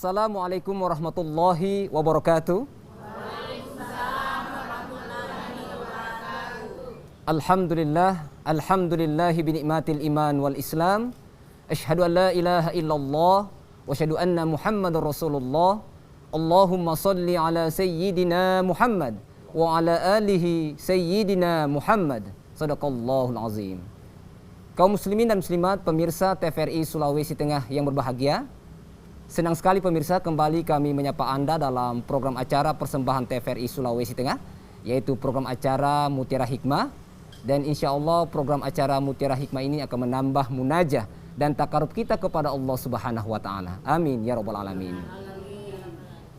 Assalamualaikum warahmatullahi wabarakatuh. Alhamdulillah, alhamdulillahi binikmatil iman wal islam. Asyhadu an la ilaha illallah wa asyhadu anna Muhammadar Rasulullah. Allahumma salli ala sayyidina Muhammad wa ala alihi sayyidina Muhammad. Sadaqallahul azim. Kaum muslimin dan muslimat, pemirsa TVRI Sulawesi Tengah yang berbahagia, senang sekali pemirsa kembali kami menyapa Anda dalam program acara persembahan TVRI Sulawesi Tengah, yaitu program acara Mutiara Hikmah. Dan insya Allah program acara Mutiara Hikmah ini akan menambah munajah dan takarub kita kepada Allah Subhanahu wa Ta'ala. Amin ya Rabbal Alamin.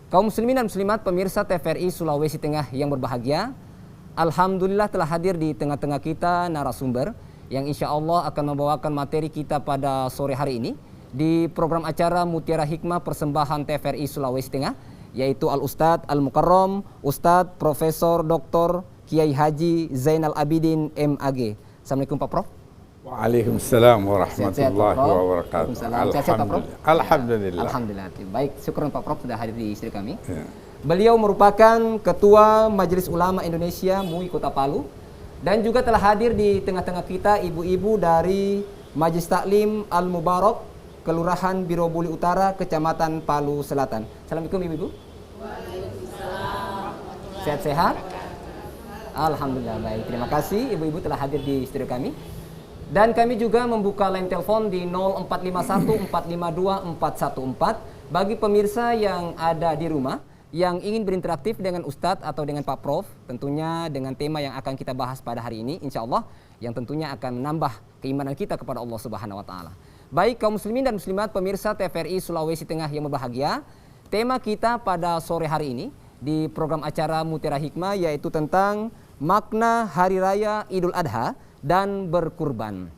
Kaum muslimin dan muslimat, pemirsa TVRI Sulawesi Tengah yang berbahagia, alhamdulillah telah hadir di tengah-tengah kita narasumber yang insya Allah akan membawakan materi kita pada sore hari ini di program acara Mutiara Hikmah persembahan TVRI Sulawesi Tengah, yaitu Al-Ustadz Al-Mukarram Ustadz Profesor Dr. Kiai Haji Zainal Abidin MAG. Assalamualaikum Pak Prof. Waalaikumsalam warahmatullahi wabarakatuh. Alhamdulillah. Alhamdulillah. Baik, syukur Pak Prof sudah hadir di istri kami. Ya. Beliau merupakan Ketua Majelis Ulama Indonesia MUI Kota Palu, dan juga telah hadir di tengah-tengah kita ibu-ibu dari Majelis Taklim Al-Mubarak, Kelurahan Birobuli Utara, Kecamatan Palu Selatan. Assalamualaikum ibu-ibu. Waalaikumsalam. Sehat-sehat? Alhamdulillah, baik. Terima kasih ibu-ibu telah hadir di studio kami. Dan kami juga membuka line telepon di 0451 452 414 bagi pemirsa yang ada di rumah yang ingin berinteraktif dengan Ustadz atau dengan Pak Prof, tentunya dengan tema yang akan kita bahas pada hari ini, insya Allah, yang tentunya akan menambah keimanan kita kepada Allah Subhanahu wa Ta'ala. Baik kaum muslimin dan muslimat, pemirsa TVRI Sulawesi Tengah yang berbahagia, tema kita pada sore hari ini di program acara Mutiara Hikmah yaitu tentang makna Hari Raya Idul Adha dan berkurban.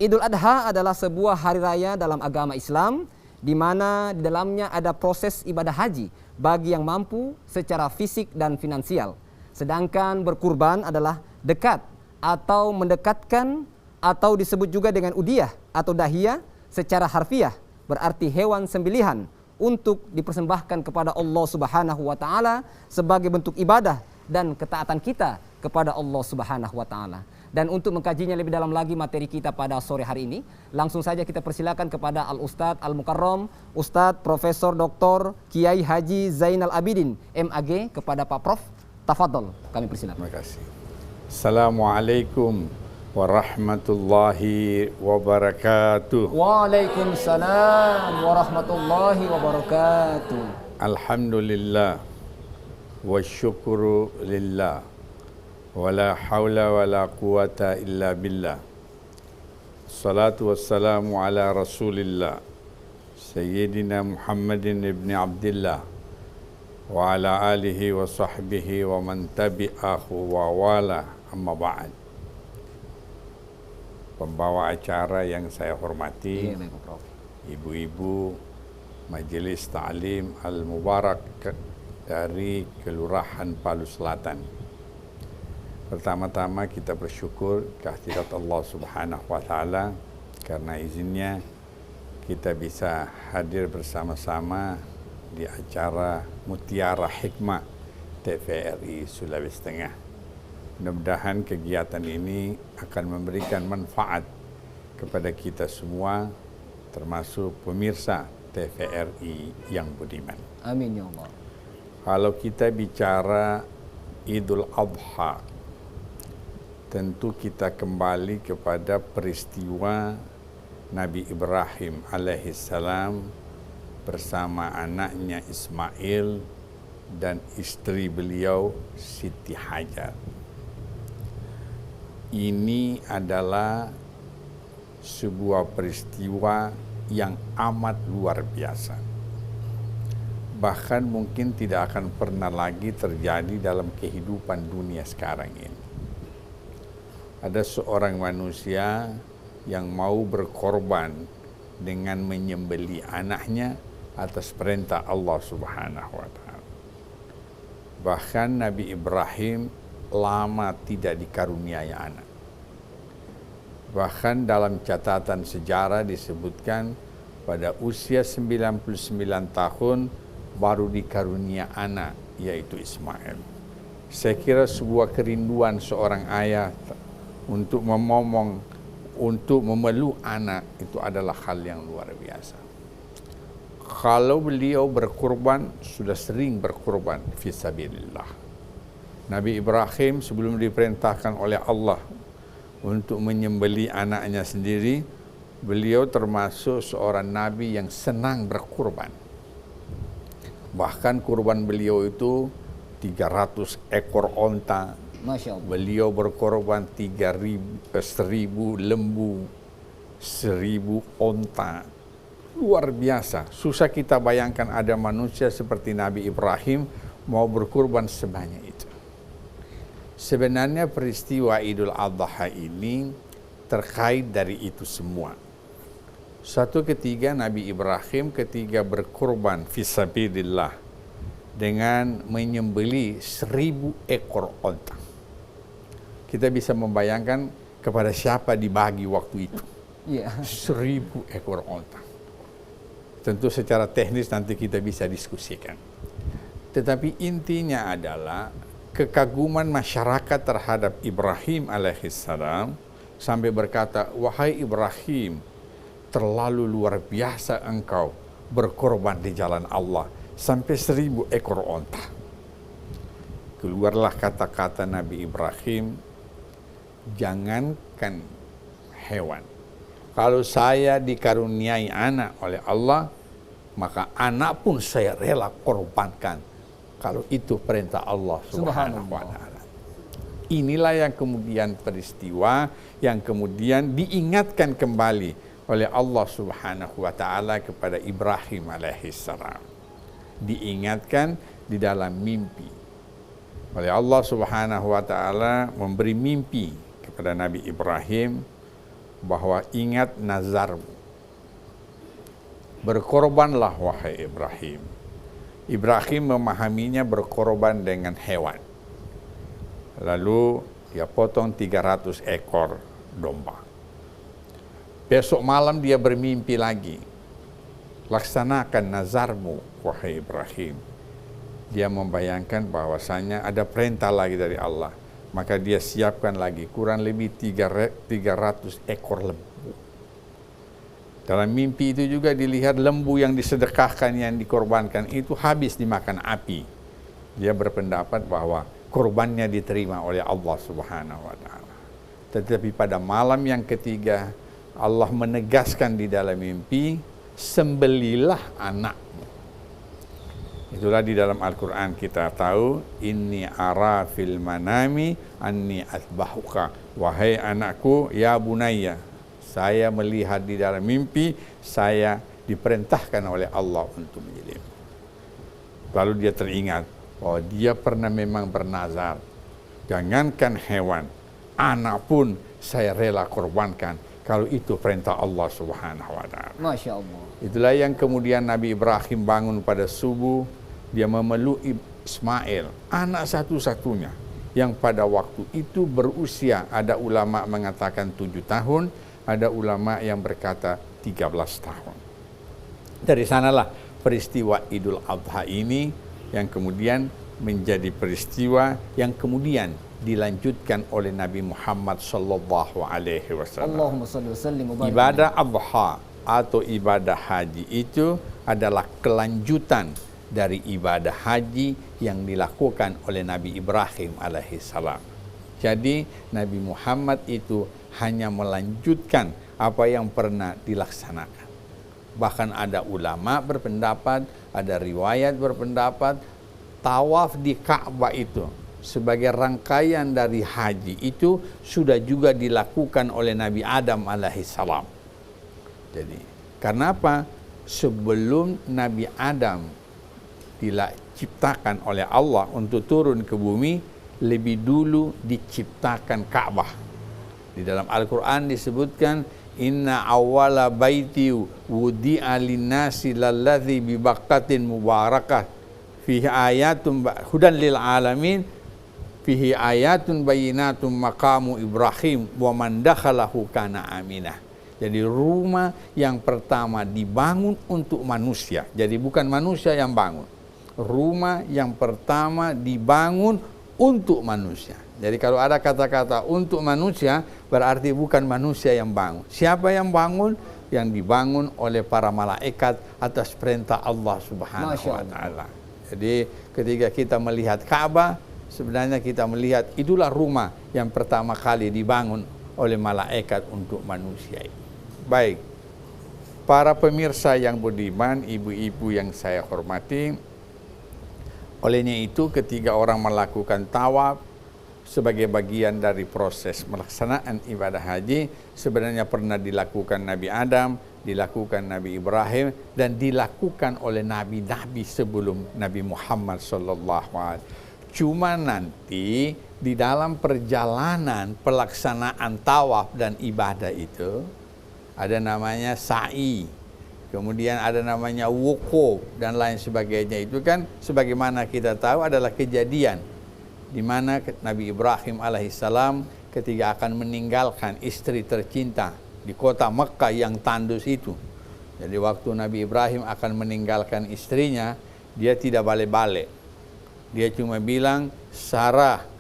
Idul Adha adalah sebuah hari raya dalam agama Islam di mana di dalamnya ada proses ibadah haji bagi yang mampu secara fisik dan finansial. Sedangkan berkurban adalah dekat atau mendekatkan atau disebut juga dengan udiyah atau dahiyah secara harfiah, berarti hewan sembelihan untuk dipersembahkan kepada Allah Subhanahu wa Ta'ala sebagai bentuk ibadah dan ketaatan kita kepada Allah Subhanahu wa Ta'ala. Dan untuk mengkajinya lebih dalam lagi materi kita pada sore hari ini, langsung saja kita persilakan kepada Al-Ustadz Al-Mukarram Ustadz Profesor Dr. Kiai Haji Zainal Abidin MAG, kepada Pak Prof. Tafadhol, kami persilakan. Terima kasih. Assalamualaikum warahmatullahi wabarakatuh. Waalaikumsalam warahmatullahi wabarakatuh. Alhamdulillah wa syukuru lillah wa la hawla wa la quwata illa billah. Salatu wassalamu ala rasulillah Sayyidina Muhammadin ibn Abdillah wa ala alihi wa sahbihi wa man tabi'ahu wa wala, amma ba'd. Pembawa acara yang saya hormati, ibu-ibu Majelis Ta'lim Al-Mubarak dari Kelurahan Palu Selatan. Pertama-tama kita bersyukur kehadirat Allah Subhanahu wa Ta'ala karena izinnya kita bisa hadir bersama-sama di acara Mutiara Hikmah TVRI Sulawesi Tengah. Mudah-mudahan kegiatan ini akan memberikan manfaat kepada kita semua, termasuk pemirsa TVRI yang budiman. Amin ya Allah. Kalau kita bicara Idul Adha, tentu kita kembali kepada peristiwa Nabi Ibrahim alaihissalam bersama anaknya Ismail dan istri beliau Siti Hajar. Ini adalah sebuah peristiwa yang amat luar biasa. Bahkan mungkin tidak akan pernah lagi terjadi dalam kehidupan dunia sekarang ini. Ada seorang manusia yang mau berkorban dengan menyembelih anaknya atas perintah Allah Subhanahu wa Ta'ala. Bahkan Nabi Ibrahim lama tidak dikaruniai anak. Bahkan dalam catatan sejarah disebutkan pada usia 99 tahun baru dikarunia anak, yaitu Ismail. Saya kira sebuah kerinduan seorang ayah untuk memomong, untuk memeluk anak itu adalah hal yang luar biasa. Kalau beliau berkorban, sudah sering berkorban fisabilillah. Nabi Ibrahim sebelum diperintahkan oleh Allah untuk menyembelih anaknya sendiri, beliau termasuk seorang nabi yang senang berkorban. Bahkan kurban beliau itu 300 ekor onta. Masya Allah. Beliau berkorban 1.000 lembu, 1.000 onta. Luar biasa. Susah kita bayangkan ada manusia seperti Nabi Ibrahim mau berkorban sebanyak itu. Sebenarnya peristiwa Idul Adha ini terkait dari itu semua. Suatu ketika Nabi Ibrahim ketika berkorban fisabilillah dengan menyembelih 1.000 ekor onta. Kita bisa membayangkan kepada siapa dibagi waktu itu. 1.000 ekor onta. Tentu secara teknis nanti kita bisa diskusikan. Tetapi intinya adalah kekaguman masyarakat terhadap Ibrahim alaihissalam sampai berkata, wahai Ibrahim, terlalu luar biasa engkau berkorban di jalan Allah sampai 1.000 ekor onta. Keluarlah kata-kata Nabi Ibrahim, jangankan hewan, kalau saya dikaruniai anak oleh Allah, maka anak pun saya rela korbankan kalau itu perintah Allah Subhanahu wa ta'ala. Inilah yang kemudian peristiwa yang kemudian diingatkan kembali oleh Allah Subhanahu wa ta'ala kepada Ibrahim alaihissalam. Diingatkan di dalam mimpi. Oleh Allah Subhanahu wa ta'ala memberi mimpi kepada Nabi Ibrahim bahwa ingat nazarmu. Berkorbanlah wahai Ibrahim. Ibrahim memahaminya berkorban dengan hewan. Lalu dia potong 300 ekor domba. Besok malam dia bermimpi lagi. Laksanakan nazarmu wahai Ibrahim. Dia membayangkan bahwasanya ada perintah lagi dari Allah. Maka dia siapkan lagi kurang lebih 300 ekor lembu. Dalam mimpi itu juga dilihat lembu yang disedekahkan, yang dikorbankan itu habis dimakan api. Dia berpendapat bahwa korbannya diterima oleh Allah Subhanahu wa ta'ala. Tetapi pada malam yang ketiga, Allah menegaskan di dalam mimpi, sembelilah anakmu. Itulah di dalam Al-Quran kita tahu, inni ara fil manami anni asbahuka. Wahai anakku, ya bunayya, saya melihat di dalam mimpi, saya diperintahkan oleh Allah untuk menyembelih. Lalu dia teringat bahwa dia pernah memang bernazar, jangankan hewan, anak pun saya rela korbankan kalau itu perintah Allah Subhanahu wa ta'ala. Masya Allah. Itulah yang kemudian Nabi Ibrahim bangun pada subuh, dia memeluk Ismail, anak satu-satunya yang pada waktu itu berusia, ada ulama mengatakan 7 tahun, ada ulama yang berkata 13 tahun. Dari sanalah peristiwa Idul Adha ini yang kemudian menjadi peristiwa yang kemudian dilanjutkan oleh Nabi Muhammad sallallahu alaihi wasallam. Allahumma shalli wa sallim wa barik. Ibadah Adha atau ibadah haji itu adalah kelanjutan dari ibadah haji yang dilakukan oleh Nabi Ibrahim alaihissalam. Jadi Nabi Muhammad itu hanya melanjutkan apa yang pernah dilaksanakan. Bahkan ada ulama berpendapat, ada riwayat berpendapat, tawaf di Ka'bah itu sebagai rangkaian dari haji itu sudah juga dilakukan oleh Nabi Adam alaihissalam. Jadi, karena apa? Sebelum Nabi Adam diciptakan oleh Allah untuk turun ke bumi, lebih dulu diciptakan Ka'bah. Di dalam Al-Quran disebutkan, inna awwala baiti wudi'a linnasi lalladzi bi Baqqatin mubarakah fihi ayatun hudan lil alamin fihi ayatun bayyinatun maqamu Ibrahim wa man dakhalahu kana aminah. Jadi rumah yang pertama dibangun untuk manusia. Jadi bukan manusia yang bangun. Rumah yang pertama dibangun untuk manusia. Jadi kalau ada kata-kata untuk manusia, berarti bukan manusia yang bangun. Siapa yang bangun? Yang dibangun oleh para malaikat atas perintah Allah Subhanahu wa taala. Jadi ketika kita melihat Ka'bah, sebenarnya kita melihat itulah rumah yang pertama kali dibangun oleh malaikat untuk manusia. Baik, para pemirsa yang budiman, ibu-ibu yang saya hormati, olehnya itu ketika orang melakukan tawaf sebagai bagian dari proses melaksanaan ibadah haji, sebenarnya pernah dilakukan Nabi Adam, dilakukan Nabi Ibrahim, dan dilakukan oleh nabi-nabi sebelum Nabi Muhammad SAW. Cuma nanti di dalam perjalanan pelaksanaan tawaf dan ibadah itu ada namanya sa'i, kemudian ada namanya wukuf dan lain sebagainya. Itu kan sebagaimana kita tahu adalah kejadian di mana Nabi Ibrahim alaihissalam ketika akan meninggalkan istri tercinta di kota Mekah yang tandus itu. Jadi waktu Nabi Ibrahim akan meninggalkan istrinya, dia tidak balik-balik. Dia cuma bilang,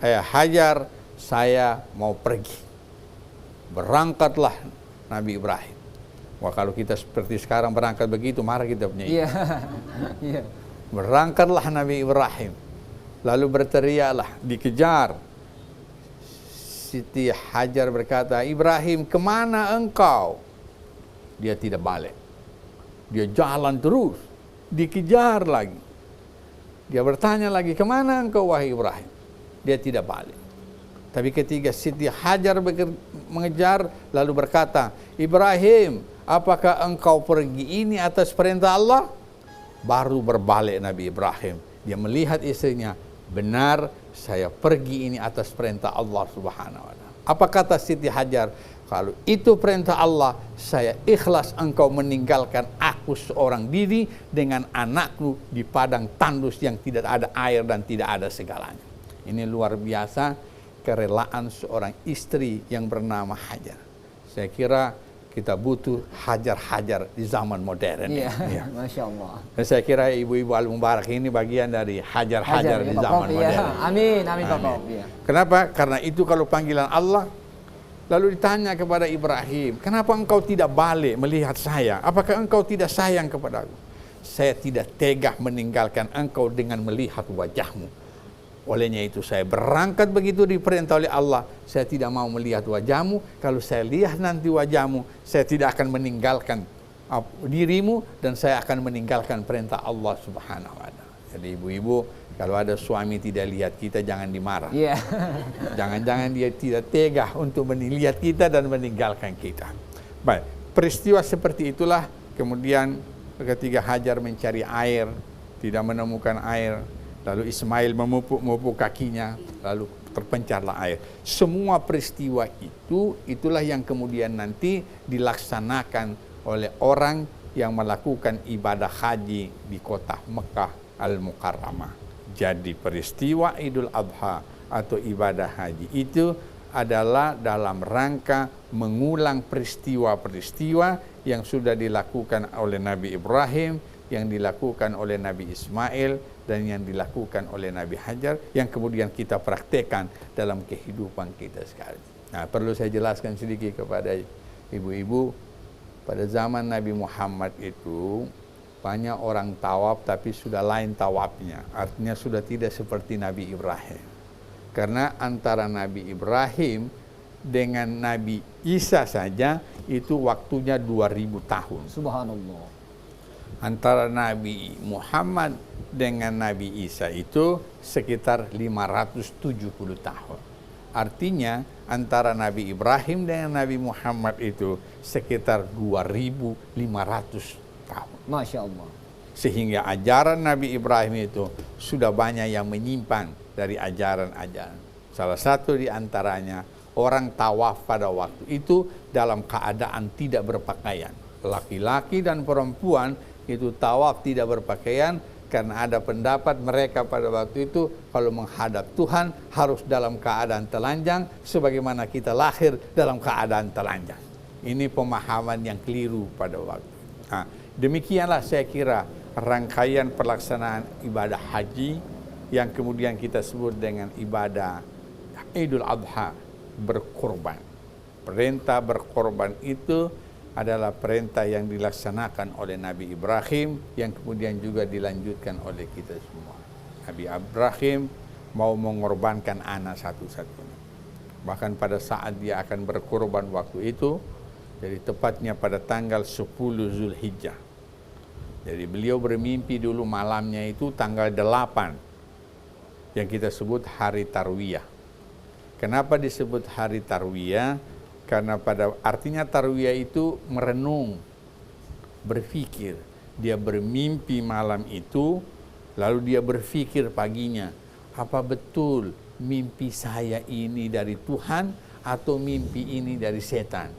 Hajar, saya mau pergi. Berangkatlah Nabi Ibrahim. Wah, kalau kita seperti sekarang berangkat begitu, marah kita punya itu. Yeah. Berangkatlah Nabi Ibrahim. Lalu berteriaklah, dikejar. Siti Hajar berkata, Ibrahim, kemana engkau? Dia tidak balik. Dia jalan terus. Dikejar lagi. Dia bertanya lagi, kemana engkau wahai Ibrahim? Dia tidak balik. Tapi ketika Siti Hajar mengejar, lalu berkata, Ibrahim, apakah engkau pergi ini atas perintah Allah? Baru berbalik Nabi Ibrahim. Dia melihat istrinya, benar saya pergi ini atas perintah Allah Subhanahu wa taala. Apa kata Siti Hajar? Kalau itu perintah Allah, saya ikhlas engkau meninggalkan aku seorang diri dengan anakku di padang tandus yang tidak ada air dan tidak ada segalanya. Ini luar biasa kerelaan seorang istri yang bernama Hajar. Saya kira kita butuh Hajar-Hajar di zaman modern. Iya, Masya Allah. Dan saya kira ibu-ibu Al-Mubarak ini bagian dari Hajar-Hajar di zaman modern. Amin, Pak Pop. Kenapa? Karena itu kalau panggilan Allah, lalu ditanya kepada Ibrahim, kenapa engkau tidak balik melihat saya? Apakah engkau tidak sayang kepadaku? Saya tidak tega meninggalkan engkau dengan melihat wajahmu. Olehnya itu saya berangkat begitu diperintah oleh Allah. Saya tidak mau melihat wajahmu. Kalau saya lihat nanti wajahmu, saya tidak akan meninggalkan dirimu dan saya akan meninggalkan perintah Allah Subhanahu wa taala. Jadi ibu-ibu, kalau ada suami tidak lihat kita, jangan dimarah. Yeah. Jangan-jangan dia tidak tega untuk melihat kita dan meninggalkan kita. Baik, peristiwa seperti itulah kemudian ketika Hajar mencari air, tidak menemukan air, lalu Ismail memupuk kakinya, lalu terpencarlah air. Semua peristiwa itulah yang kemudian nanti dilaksanakan oleh orang yang melakukan ibadah haji di kota Mekah Al-Mukarramah. Jadi peristiwa Idul Adha atau ibadah haji itu adalah dalam rangka mengulang peristiwa-peristiwa yang sudah dilakukan oleh Nabi Ibrahim, yang dilakukan oleh Nabi Ismail, dan yang dilakukan oleh Nabi Hajar, yang kemudian kita praktekkan dalam kehidupan kita sekarang. Nah, perlu saya jelaskan sedikit kepada ibu-ibu, pada zaman Nabi Muhammad itu banyak orang tawaf tapi sudah lain tawafnya. Artinya sudah tidak seperti Nabi Ibrahim. Karena antara Nabi Ibrahim dengan Nabi Isa saja itu waktunya 2000 tahun. Subhanallah. Antara Nabi Muhammad dengan Nabi Isa itu sekitar 570 tahun. Artinya antara Nabi Ibrahim dengan Nabi Muhammad itu sekitar 2500 tahun. Masya Allah. Sehingga ajaran Nabi Ibrahim itu sudah banyak yang menyimpang dari ajaran-ajaran. Salah satu di antaranya, orang tawaf pada waktu itu dalam keadaan tidak berpakaian. Laki-laki dan perempuan itu tawaf tidak berpakaian, karena ada pendapat mereka pada waktu itu kalau menghadap Tuhan harus dalam keadaan telanjang sebagaimana kita lahir dalam keadaan telanjang. Ini pemahaman yang keliru pada waktu. Nah, demikianlah saya kira rangkaian pelaksanaan ibadah haji yang kemudian kita sebut dengan ibadah Idul Adha, berkorban. Perintah berkorban itu adalah perintah yang dilaksanakan oleh Nabi Ibrahim yang kemudian juga dilanjutkan oleh kita semua. Nabi Ibrahim mau mengorbankan anak satu-satunya. Bahkan pada saat dia akan berkorban waktu itu, jadi tepatnya pada tanggal 10 Zulhijjah. Jadi beliau bermimpi dulu malamnya itu tanggal 8 yang kita sebut hari Tarwiyah. Kenapa disebut hari Tarwiyah? Karena artinya Tarwiyah itu merenung, berpikir. Dia bermimpi malam itu, lalu dia berpikir paginya, apa betul mimpi saya ini dari Tuhan atau mimpi ini dari setan?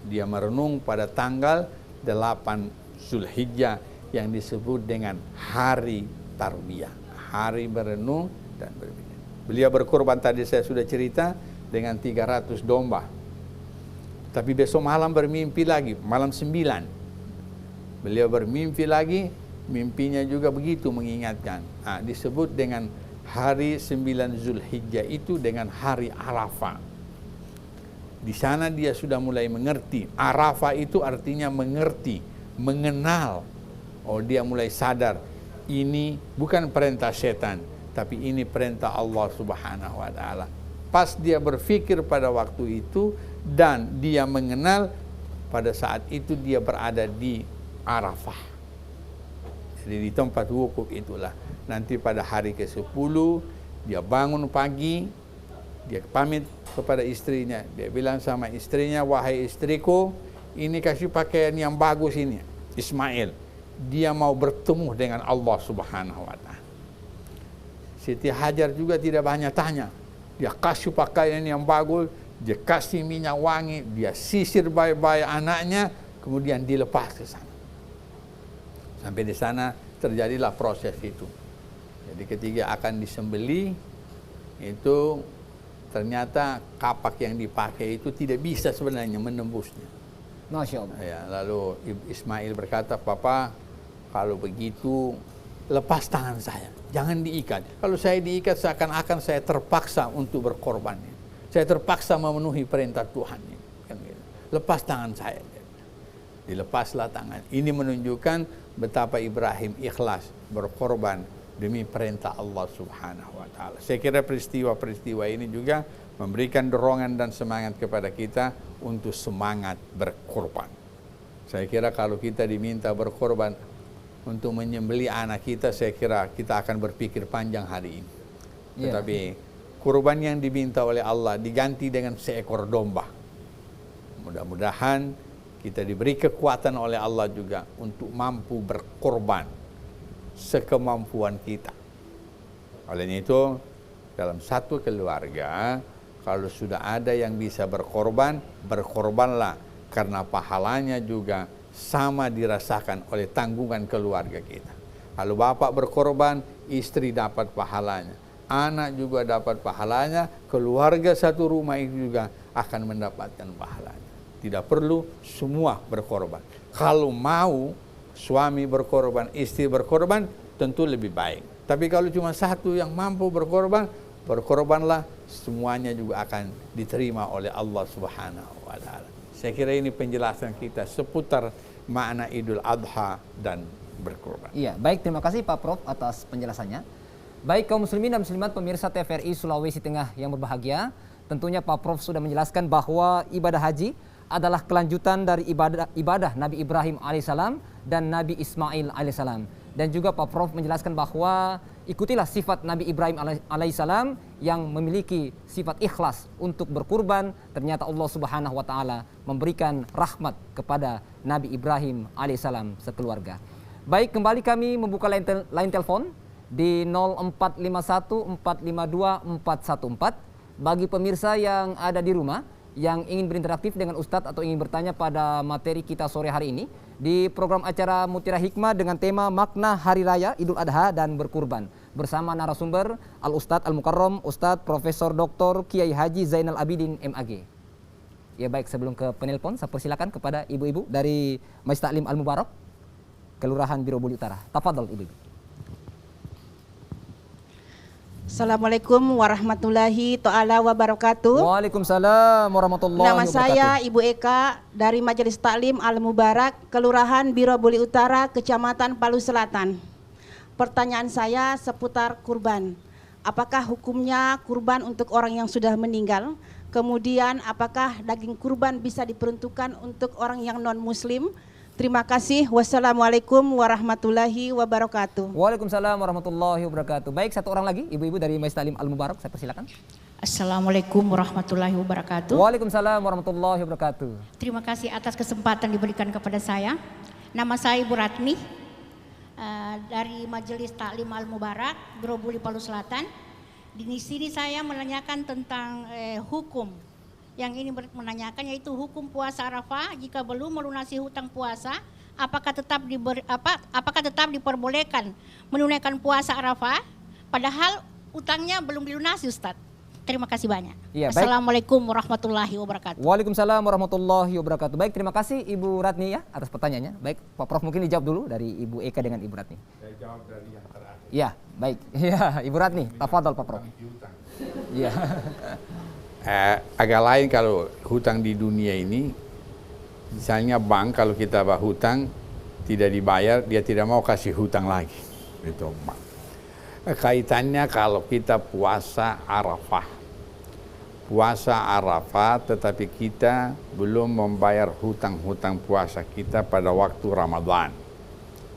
Dia merenung pada tanggal 8 Zulhijjah yang disebut dengan hari Tarwiyah, hari berenung dan berpikir. Beliau berkorban tadi saya sudah cerita dengan 300 domba. Tapi besok malam bermimpi lagi, malam 9. Beliau bermimpi lagi, mimpinya juga begitu mengingatkan. Nah, disebut dengan hari 9 Zulhijjah itu dengan hari Arafah. Di sana dia sudah mulai mengerti. Arafah itu artinya mengerti, mengenal. Oh, dia mulai sadar, ini bukan perintah setan, tapi ini perintah Allah Subhanahu wa Ta'ala. Pas dia berpikir pada waktu itu dan dia mengenal, pada saat itu dia berada di Arafah. Jadi di tempat wukuf itulah. Nanti pada hari ke-10 dia bangun pagi, dia pamit kepada istrinya. Dia bilang sama istrinya, wahai istriku, ini kasih pakaian yang bagus ini, Ismail. Dia mau bertemu dengan Allah Subhanahu wa Ta'ala. Siti Hajar juga tidak banyak tanya. Dia kasih pakaian yang bagus, dia kasih minyak wangi, dia sisir baik-baik anaknya, kemudian dilepas ke sana. Sampai di sana terjadilah proses itu. Jadi ketika akan disembelih, itu ternyata kapak yang dipakai itu tidak bisa sebenarnya menembusnya. Masya Allah. Ya, lalu Ismail berkata, Papa, kalau begitu lepas tangan saya, jangan diikat. Kalau saya diikat seakan-akan saya terpaksa untuk berkorban. Saya terpaksa memenuhi perintah Tuhan. Lepas tangan saya. Dilepaslah tangan. Ini menunjukkan betapa Ibrahim ikhlas berkorban demi perintah Allah Subhanahu wa Ta'ala. Saya kira peristiwa-peristiwa ini juga memberikan dorongan dan semangat kepada kita untuk semangat berkorban. Saya kira kalau kita diminta berkorban untuk menyembelih anak kita, saya kira kita akan berpikir panjang hari ini. Tetapi kurban yang diminta oleh Allah diganti dengan seekor domba. Mudah-mudahan kita diberi kekuatan oleh Allah juga untuk mampu berkorban sekemampuan kita. Oleh itu, dalam satu keluarga, kalau sudah ada yang bisa berkorban, berkorbanlah, karena pahalanya juga sama dirasakan oleh tanggungan keluarga kita. Kalau bapak berkorban, istri dapat pahalanya, anak juga dapat pahalanya, keluarga satu rumah itu juga akan mendapatkan pahalanya. Tidak perlu semua berkorban. Kalau mau suami berkorban, istri berkorban, tentu lebih baik. Tapi kalau cuma satu yang mampu berkorban, berkorbanlah, semuanya juga akan diterima oleh Allah Subhanahu wa Ta'ala. Saya kira ini penjelasan kita seputar makna Idul Adha dan berkorban. Iya, baik, terima kasih Pak Prof atas penjelasannya. Baik kaum muslimin dan muslimat pemirsa TVRI Sulawesi Tengah yang berbahagia, tentunya Pak Prof sudah menjelaskan bahwa ibadah haji adalah kelanjutan dari ibadah Nabi Ibrahim alaihissalam dan Nabi Ismail alaihissalam. Dan juga Pak Prof menjelaskan bahwa ikutilah sifat Nabi Ibrahim alaihissalam yang memiliki sifat ikhlas untuk berkurban. Ternyata Allah Subhanahu wa Ta'ala memberikan rahmat kepada Nabi Ibrahim alaihissalam sekeluarga. Baik, kembali kami membuka line telepon di 0451 452 414 bagi pemirsa yang ada di rumah yang ingin berinteraktif dengan Ustadz atau ingin bertanya pada materi kita sore hari ini di program acara Mutiara Hikmah dengan tema makna Hari Raya Idul Adha dan berkurban bersama narasumber Al-Ustadz Al-Mukarram Ustadz Profesor Dr. Kiai Haji Zainal Abidin MAG. Ya baik, sebelum ke penelpon, saya persilakan kepada ibu-ibu dari Masjid Taklim Al Mubarak, Kelurahan Birobuli Utara. Tafadhol ibu-ibu. Assalamualaikum warahmatullahi ta'ala wabarakatuh. Waalaikumsalam warahmatullahi Nama wabarakatuh. saya Ibu Eka dari Majelis Taklim Al Mubarak, Kelurahan Birobuli Utara, Kecamatan Palu Selatan. Pertanyaan saya seputar kurban. Apakah hukumnya kurban untuk orang yang sudah meninggal? Kemudian apakah daging kurban bisa diperuntukkan untuk orang yang non-muslim? Terima kasih. Wassalamualaikum warahmatullahi wabarakatuh. Waalaikumsalam warahmatullahi wabarakatuh. Baik, satu orang lagi, ibu-ibu dari Masjid Taklim Al Mubarak, saya persilakan. Assalamualaikum warahmatullahi wabarakatuh. Waalaikumsalam warahmatullahi wabarakatuh. Terima kasih atas kesempatan diberikan kepada saya. Nama saya Ibu Ratmi dari Majelis Taklim Al Mubarak, Birobuli Palu Selatan. Di sini saya menanyakan tentang hukum. Yang ini menanyakan yaitu hukum puasa Arafah jika belum melunasi hutang puasa, apakah tetap diperbolehkan menunaikan puasa Arafah padahal utangnya belum dilunasi, Ustaz. Terima kasih banyak. Ya, baik. Assalamualaikum warahmatullahi wabarakatuh. Waalaikumsalam warahmatullahi wabarakatuh. Baik, terima kasih Ibu Ratni ya atas pertanyaannya. Baik, Pak Prof mungkin dijawab dulu dari Ibu Eka dengan Ibu Ratni. Saya jawab dari yang terakhir. Ya, baik. Ya, Ibu Ratni, tafadhol Pak Prof. Iya. Agak lain kalau hutang di dunia ini, misalnya bank kalau kita hutang tidak dibayar, dia tidak mau kasih hutang lagi. Itu bank. Kaitannya kalau kita puasa Arafah tetapi kita belum membayar hutang-hutang puasa kita pada waktu Ramadan.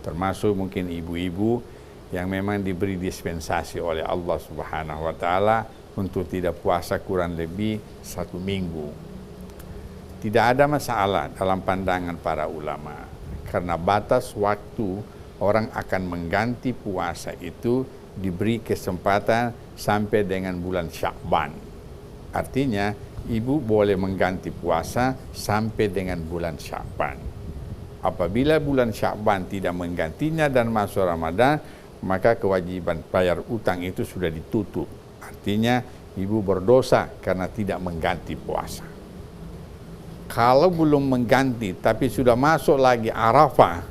Termasuk mungkin ibu-ibu yang memang diberi dispensasi oleh Allah Subhanahu wa taala untuk tidak puasa kurang lebih 1 minggu. Tidak ada masalah dalam pandangan para ulama, karena batas waktu orang akan mengganti puasa itu diberi kesempatan sampai dengan bulan Sya'ban. Artinya ibu boleh mengganti puasa sampai dengan bulan Sya'ban. Apabila bulan Sya'ban tidak menggantinya dan masuk Ramadan, maka kewajiban bayar utang itu sudah ditutup. Artinya ibu berdosa karena tidak mengganti puasa. Kalau belum mengganti tapi sudah masuk lagi Arafah,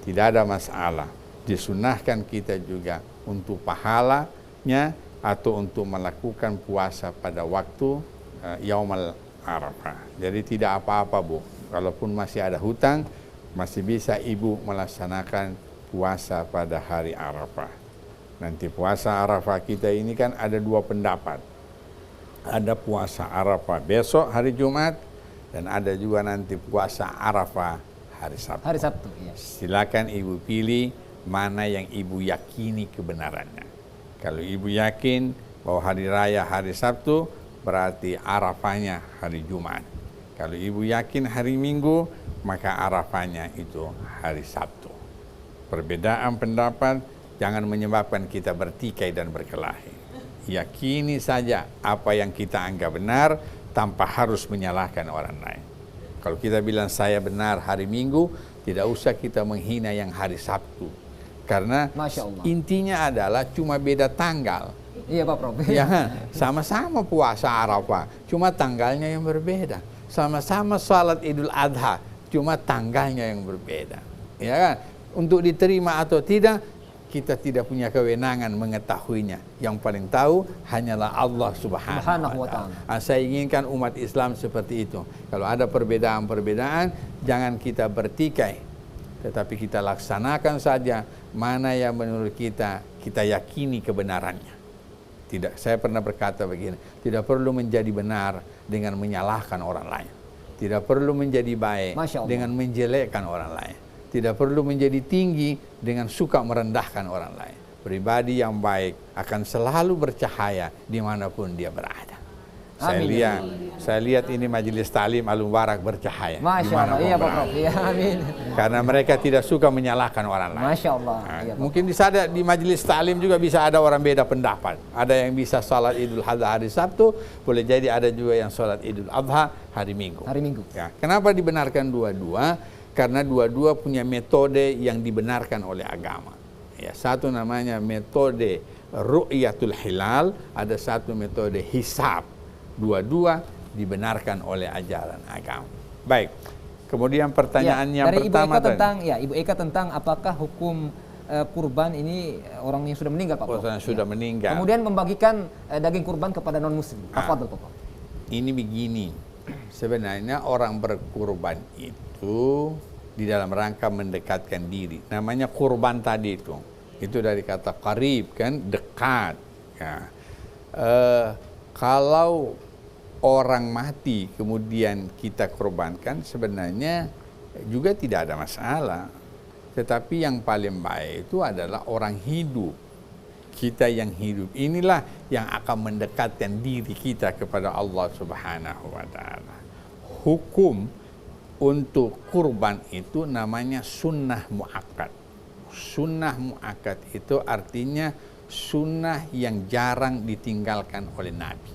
tidak ada masalah. Disunahkan kita juga untuk pahalanya atau untuk melakukan puasa pada waktu Yaumul Arafah. Jadi tidak apa-apa, Bu. Kalaupun masih ada hutang, masih bisa ibu melaksanakan puasa pada hari Arafah. Nanti puasa Arafah kita ini kan ada 2 pendapat. Ada puasa Arafah besok hari Jumat dan ada juga nanti puasa Arafah hari Sabtu. Hari Sabtu, iya. Silakan ibu pilih mana yang ibu yakini kebenarannya. Kalau ibu yakin bahwa hari raya hari Sabtu, berarti Arafahnya hari Jumat. Kalau ibu yakin hari Minggu, maka Arafahnya itu hari Sabtu. Perbedaan pendapat jangan menyebabkan kita bertikai dan berkelahi. Yakini saja apa yang kita anggap benar tanpa harus menyalahkan orang lain. Kalau kita bilang saya benar hari Minggu, tidak usah kita menghina yang hari Sabtu. Karena intinya adalah cuma beda tanggal. Iya Pak Prof. Ya, sama-sama puasa Arafah, cuma tanggalnya yang berbeda. Sama-sama salat Idul Adha, cuma tanggalnya yang berbeda. Ya kan? Untuk diterima atau tidak, kita tidak punya kewenangan mengetahuinya. Yang paling tahu hanyalah Allah Subhanahu wa ta'ala. Saya inginkan umat Islam seperti itu. Kalau ada perbedaan-perbedaan, jangan kita bertikai, tetapi kita laksanakan saja mana yang menurut kita yakini kebenarannya. Tidak, saya pernah berkata begini, tidak perlu menjadi benar dengan menyalahkan orang lain. Tidak perlu menjadi baik dengan menjelekkan orang lain. Tidak perlu menjadi tinggi dengan suka merendahkan orang lain. Pribadi yang baik akan selalu bercahaya dimanapun dia berada. Saya lihat ini Majelis Taklim Al Mubarak bercahaya. Masya Allah, iya Pak Prof. Iya, amin. Karena mereka tidak suka menyalahkan orang lain. Masya Allah. Nah, iya, mungkin di Majelis Taklim juga bisa ada orang beda pendapat. Ada yang bisa salat Idul Adha hari Sabtu, boleh jadi ada juga yang salat Idul Adha hari Minggu. Hari Minggu. Ya, kenapa dibenarkan dua-dua? Karena dua-dua punya metode yang dibenarkan oleh agama. Ya, satu namanya metode ru'yatul hilal, ada satu metode hisab. Dua-dua dibenarkan oleh ajaran agama. Baik. Kemudian pertanyaan yang dari pertama Ibu Eka tentang Ibu Eka tentang apakah hukum kurban ini orang yang sudah meninggal, Pak Prof. sudah meninggal. Kemudian membagikan daging kurban kepada non muslim. Tafadhol, Pak Prof. Ini begini, sebenarnya orang berkurban itu di dalam rangka mendekatkan diri. Namanya kurban tadi itu dari kata qarib, kan, dekat. Ya. Kalau orang mati kemudian kita korbankan, sebenarnya juga tidak ada masalah. Tetapi yang paling baik itu adalah orang hidup. Kita yang hidup inilah yang akan mendekatkan diri kita kepada Allah Subhanahu wa taala. Hukum untuk kurban itu namanya sunnah muakkad. Sunnah muakkad itu artinya sunnah yang jarang ditinggalkan oleh Nabi.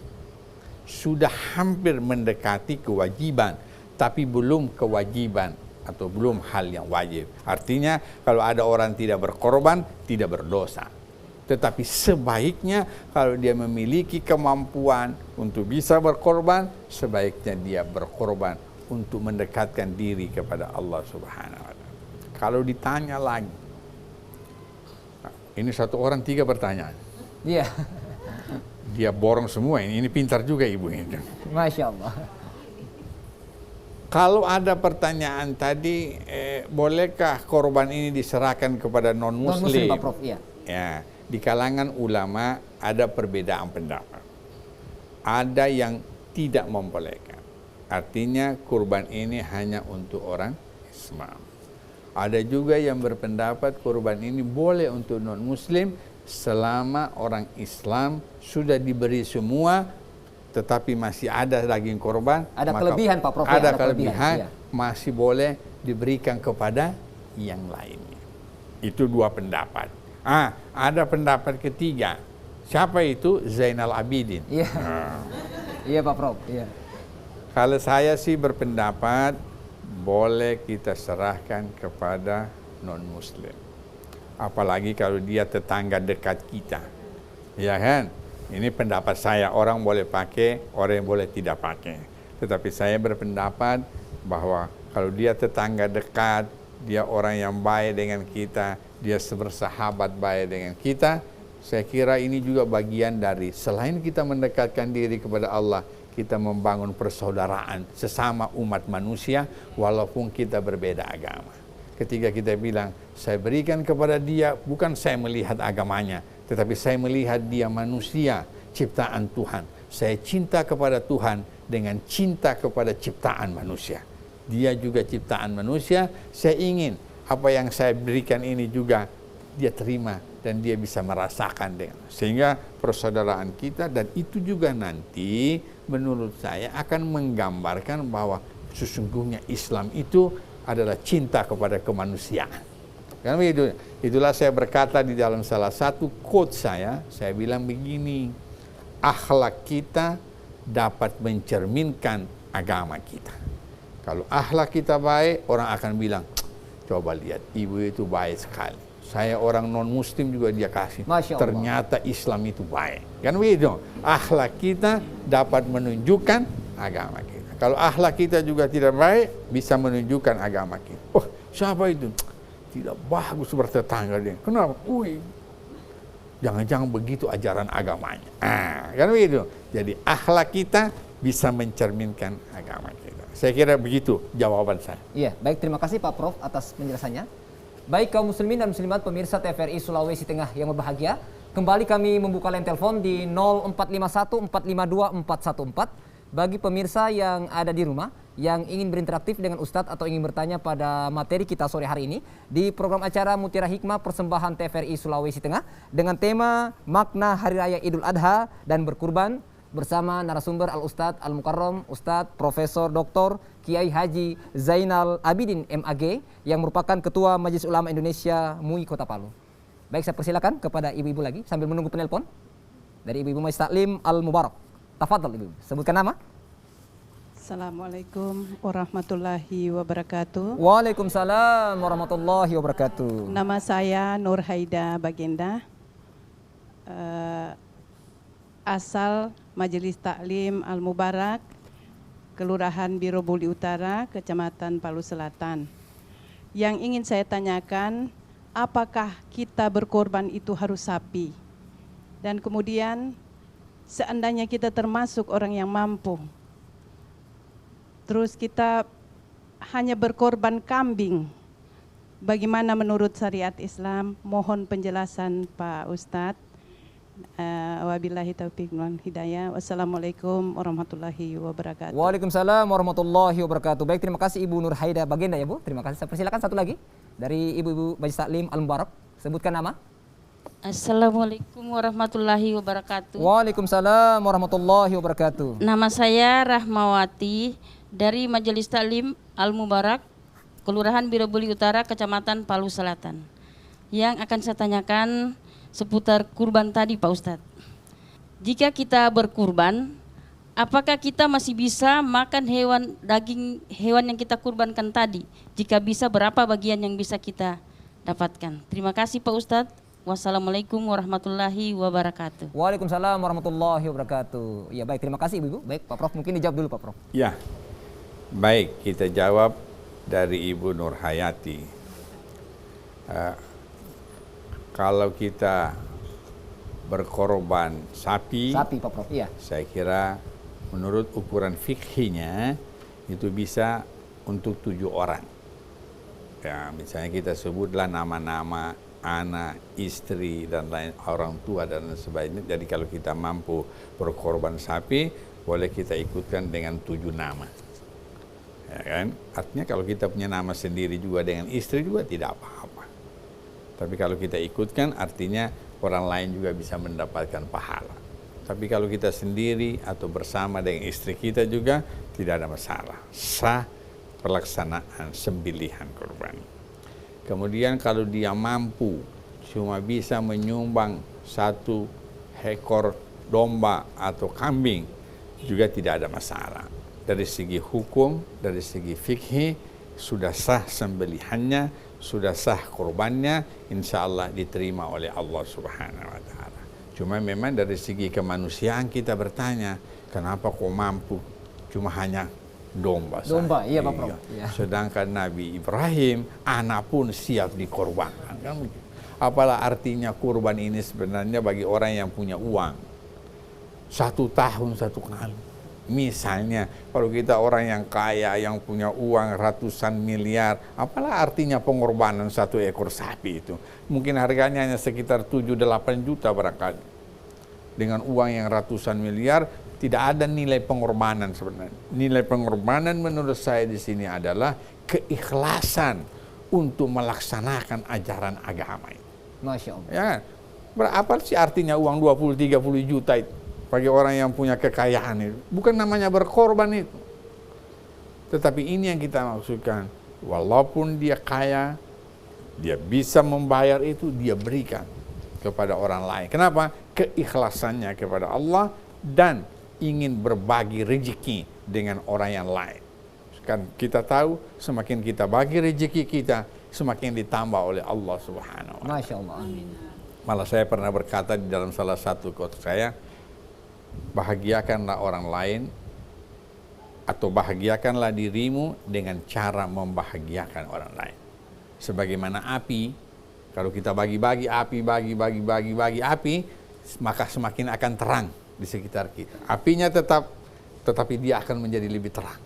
Sudah hampir mendekati kewajiban, tapi belum kewajiban atau belum hal yang wajib. Artinya kalau ada orang tidak berkorban, tidak berdosa. Tetapi sebaiknya kalau dia memiliki kemampuan untuk bisa berkorban, sebaiknya dia berkorban untuk mendekatkan diri kepada Allah Subhanahu wa taala. Kalau ditanya lagi, ini satu orang 3 pertanyaan. Iya. Dia borong semua ini pintar juga ibu ini. Masya Allah. Kalau ada pertanyaan tadi, bolehkah korban ini diserahkan kepada non-muslim? Non-muslim, Pak Prof. Iya. Ya, di kalangan ulama ada perbedaan pendapat. Ada yang tidak membolehkan. Artinya kurban ini hanya untuk orang Islam. Ada juga yang berpendapat kurban ini boleh untuk non-muslim selama orang Islam sudah diberi semua, tetapi masih ada daging korban. Ada kelebihan, Pak Prof. Ada kelebihan, iya. masih boleh diberikan kepada yang lainnya. Itu 2 pendapat. Ada pendapat ketiga. Siapa itu? Zainal Abidin. Iya. Iya, Pak Prof. Iya. Kalau saya sih berpendapat boleh kita serahkan kepada non-muslim. Apalagi kalau dia tetangga dekat kita. Ya kan? Ini pendapat saya, orang boleh pakai, orang boleh tidak pakai. Tetapi saya berpendapat bahwa kalau dia tetangga dekat, dia orang yang baik dengan kita, dia bersahabat baik dengan kita, saya kira ini juga bagian dari selain kita mendekatkan diri kepada Allah, kita membangun persaudaraan sesama umat manusia walaupun kita berbeda agama. Ketika kita bilang, saya berikan kepada dia, bukan saya melihat agamanya, tetapi saya melihat dia manusia, ciptaan Tuhan. Saya cinta kepada Tuhan dengan cinta kepada ciptaan manusia. Dia juga ciptaan manusia, saya ingin apa yang saya berikan ini juga dia terima dan dia bisa merasakan dengan. Sehingga persaudaraan kita, dan itu juga nanti menurut saya akan menggambarkan bahwa sesungguhnya Islam itu adalah cinta kepada kemanusiaan. Kan begitu. Itulah saya berkata di dalam salah satu quote saya bilang begini, akhlak kita dapat mencerminkan agama kita. Kalau akhlak kita baik, orang akan bilang, coba lihat ibu itu baik sekali. Saya orang non-muslim juga dia kasih. Ternyata Islam itu baik. Kan begitu. Akhlak kita dapat menunjukkan agama kita. Kalau akhlak kita juga tidak baik, bisa menunjukkan agama kita. Oh, siapa itu? Tidak bagus bertetangga dia. Kenapa? Jangan-jangan begitu ajaran agamanya. Kan begitu. Jadi akhlak kita bisa mencerminkan agama kita. Saya kira begitu jawaban saya. Iya, baik, terima kasih Pak Prof atas penjelasannya. Baik kaum muslimin dan muslimat pemirsa TVRI Sulawesi Tengah yang berbahagia, kembali kami membuka line telepon di 0451 452 414 bagi pemirsa yang ada di rumah yang ingin berinteraktif dengan Ustadz atau ingin bertanya pada materi kita sore hari ini di program acara Mutiara Hikmah persembahan TVRI Sulawesi Tengah dengan tema makna Hari Raya Idul Adha dan berkurban bersama narasumber Al-Ustadz Al-Mukarram Ustadz Profesor Dr. Kiai Haji Zainal Abidin MAG yang merupakan Ketua Majelis Ulama Indonesia MUI Kota Palu. Baik, saya persilakan kepada ibu-ibu lagi sambil menunggu penelpon dari Ibu-Ibu Majelis Taklim Al-Mubarak. Tafadhol Ibu, sebutkan nama. Assalamualaikum warahmatullahi wabarakatuh. Waalaikumsalam warahmatullahi wabarakatuh. Nama saya Nur Haida Bagenda, asal Majelis Taklim Al-Mubarak Kelurahan Birobuli Utara, Kecamatan Palu Selatan. Yang ingin saya tanyakan, apakah kita berkorban itu harus sapi? Dan kemudian seandainya kita termasuk orang yang mampu, terus kita hanya berkorban kambing, bagaimana menurut syariat Islam? Mohon penjelasan Pak Ustadz. Wabillahi taufiq wal hidayah. Wassalamualaikum warahmatullahi wabarakatuh. Waalaikumsalam warahmatullahi wabarakatuh. Baik, terima kasih Ibu Nur Haida Bagenda ya Bu. Terima kasih. Saya persilakan satu lagi dari Ibu-ibu Majelis Taklim Al-Mubarak. Sebutkan nama. Assalamualaikum warahmatullahi wabarakatuh. Waalaikumsalam warahmatullahi wabarakatuh. Nama saya Rahmawati dari Majelis Taklim Al-Mubarak, Kelurahan Birobuli Utara, Kecamatan Palu Selatan. Yang akan saya tanyakan seputar kurban tadi Pak Ustadz. Jika kita berkurban, apakah kita masih bisa makan daging hewan yang kita kurbankan tadi? Jika bisa, berapa bagian yang bisa kita dapatkan? Terima kasih Pak Ustadz. Wassalamualaikum warahmatullahi wabarakatuh. Waalaikumsalam warahmatullahi wabarakatuh. Ya baik, terima kasih Ibu. Baik Pak Prof, mungkin dijawab dulu Pak Prof. Ya, baik, kita jawab dari Ibu Nur Hayati. Kalau kita berkorban sapi Pak Prof, iya. saya kira menurut ukuran fikhinya itu bisa untuk 7 orang. Ya, misalnya kita sebutlah nama-nama anak, istri, dan lain orang tua dan sebagainya. Jadi kalau kita mampu berkorban sapi, boleh kita ikutkan dengan 7 nama. Ya kan? Artinya kalau kita punya nama sendiri juga dengan istri juga tidak apa-apa. Tapi kalau kita ikutkan artinya orang lain juga bisa mendapatkan pahala. Tapi kalau kita sendiri atau bersama dengan istri kita juga tidak ada masalah. Sah pelaksanaan sembelihan kurban. Kemudian kalau dia mampu cuma bisa menyumbang 1 ekor domba atau kambing juga tidak ada masalah. Dari segi hukum, dari segi fikih sudah sah sembelihannya, sudah sah kurbannya, insya Allah diterima oleh Allah Subhanahu wa Ta'ala. Cuma memang dari segi kemanusiaan kita bertanya, kenapa kok mampu cuma hanya domba saja? Domba, iya Pak Prof. Iya. Sedangkan Nabi Ibrahim, anak pun siap dikorbankan. Apalah artinya kurban ini sebenarnya bagi orang yang punya uang. 1 tahun 1 kali. Misalnya kalau kita orang yang kaya, yang punya uang ratusan miliar, apalah artinya pengorbanan 1 ekor sapi itu? Mungkin harganya hanya sekitar 7-8 juta barangkali. Dengan uang yang ratusan miliar, tidak ada nilai pengorbanan sebenarnya. Nilai pengorbanan menurut saya di sini adalah keikhlasan untuk melaksanakan ajaran agama itu. Masya Allah. Ya, berapa sih artinya uang 20-30 juta itu? Bagi orang yang punya kekayaan itu. Bukan namanya berkorban itu. Tetapi ini yang kita maksudkan. Walaupun dia kaya, dia bisa membayar itu, dia berikan kepada orang lain. Kenapa? Keikhlasannya kepada Allah dan ingin berbagi rezeki dengan orang yang lain. Kan kita tahu semakin kita bagi rezeki kita, semakin ditambah oleh Allah Subhanahu wa Ta'ala. Masya Allah, amin. Malah saya pernah berkata di dalam salah satu quote saya, bahagiakanlah orang lain atau bahagiakanlah dirimu dengan cara membahagiakan orang lain. Sebagaimana api, kalau kita bagi-bagi api, bagi api, maka semakin akan terang di sekitar kita. Apinya tetap, tetapi dia akan menjadi lebih terang.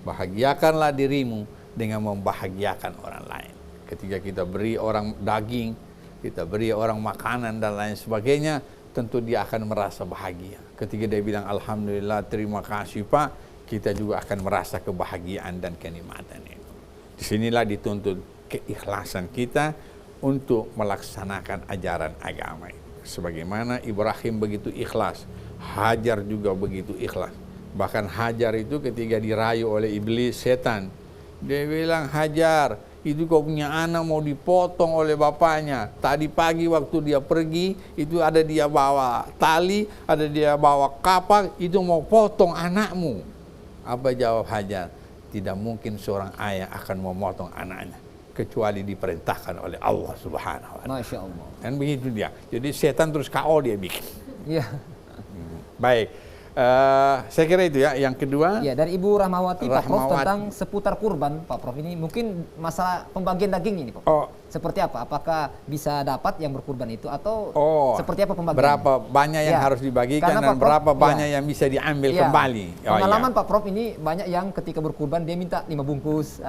Bahagiakanlah dirimu dengan membahagiakan orang lain. Ketika kita beri orang daging, kita beri orang makanan dan lain sebagainya, tentu dia akan merasa bahagia. Ketika dia bilang alhamdulillah, terima kasih Pak, kita juga akan merasa kebahagiaan dan kenikmatan itu. Disinilah dituntut keikhlasan kita untuk melaksanakan ajaran agama itu. Sebagaimana Ibrahim begitu ikhlas, Hajar juga begitu ikhlas. Bahkan Hajar itu ketika dirayu oleh iblis, setan, dia bilang, Hajar, itu kau punya anak mau dipotong oleh bapaknya. Tadi pagi waktu dia pergi, itu ada dia bawa tali, ada dia bawa kapak, itu mau potong anakmu. Apa jawab Hajar? Tidak mungkin seorang ayah akan memotong anaknya, kecuali diperintahkan oleh Allah Subhanahu wa Ta'ala. Masya Allah. Dan begitu dia. Jadi setan terus KO dia bikin. Iya. Baik. Saya kira itu ya. Yang kedua, Ya, dari Ibu Rahmawati, Pak Prof, Rahmawati. tentang seputar kurban, Pak Prof. Ini mungkin masalah pembagian daging ini, Pak. oh, Seperti apa? Apakah bisa dapat yang berkurban itu atau seperti apa pembagian? berapa banyak yang Ya. harus dibagikan Karena, dan Pak Prof, berapa ya. banyak yang bisa diambil Ya. kembali. Pengalaman Pak Prof ini banyak yang ketika berkurban dia minta 5 bungkus.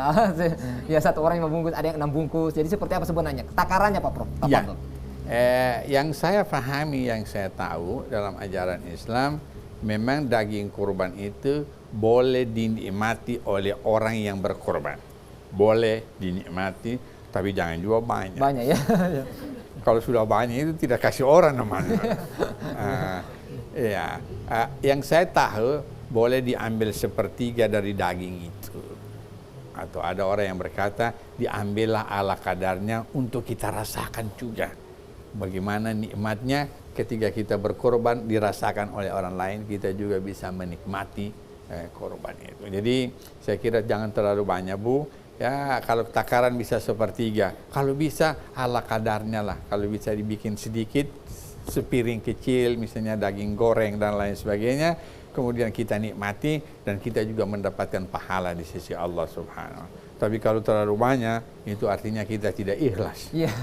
Ya, satu orang 5 bungkus, ada yang 6 bungkus. Jadi seperti apa sebenarnya? Takarannya Pak Prof. Ya. Tafadhol. Yang saya pahami, yang saya tahu dalam ajaran Islam, memang daging kurban itu boleh dinikmati oleh orang yang berkurban. Boleh dinikmati, tapi jangan juga banyak. Banyak ya. Kalau sudah banyak itu tidak kasih orang namanya. Yang saya tahu boleh diambil sepertiga dari daging itu. Atau ada orang yang berkata diambillah ala kadarnya untuk kita rasakan juga. Bagaimana nikmatnya ketika kita berkorban dirasakan oleh orang lain, kita juga bisa menikmati korban itu. Jadi saya kira jangan terlalu banyak, Bu. Ya, kalau takaran bisa sepertiga, kalau bisa ala kadarnya lah. Kalau bisa dibikin sedikit, sepiring kecil, misalnya daging goreng dan lain sebagainya, kemudian kita nikmati dan kita juga mendapatkan pahala di sisi Allah Subhanahu. Tapi kalau terlalu banyak, itu artinya kita tidak ikhlas. Iya.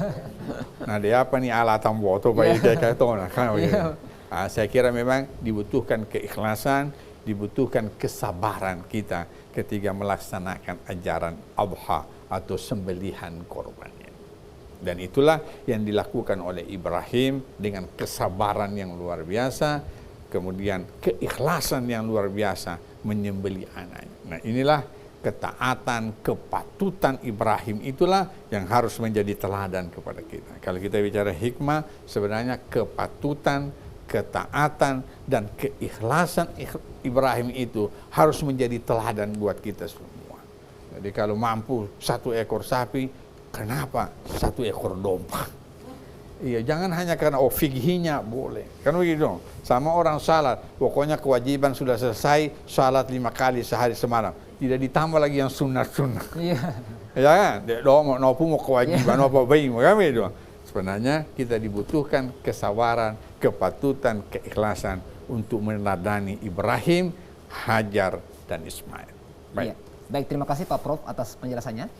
Nah, dia apa nih alatan boto kayak kan? Saya kira memang dibutuhkan keikhlasan, dibutuhkan kesabaran kita ketika melaksanakan ajaran adha atau sembelihan korbannya. Dan itulah yang dilakukan oleh Ibrahim dengan kesabaran yang luar biasa, kemudian keikhlasan yang luar biasa menyembelih anaknya. Nah, inilah ketaatan, kepatutan Ibrahim, itulah yang harus menjadi teladan kepada kita. Kalau kita bicara hikmah, sebenarnya kepatutan, ketaatan, dan keikhlasan Ibrahim itu harus menjadi teladan buat kita semua. Jadi kalau mampu 1 ekor sapi, kenapa 1 ekor domba? Iya, jangan hanya karena fikihnya boleh. Kan begitu. Sama orang salat, pokoknya kewajiban sudah selesai, salat 5 kali sehari semalam. Tidak ditambah lagi yang sunat-sunat. Iya. Ya kan? No mau kewajiban, no bayi, kan begitu. Sebenarnya kita dibutuhkan kesabaran, kepatutan, keikhlasan untuk meneladani Ibrahim, Hajar, dan Ismail. Baik. Baik, terima kasih Pak Prof atas penjelasannya.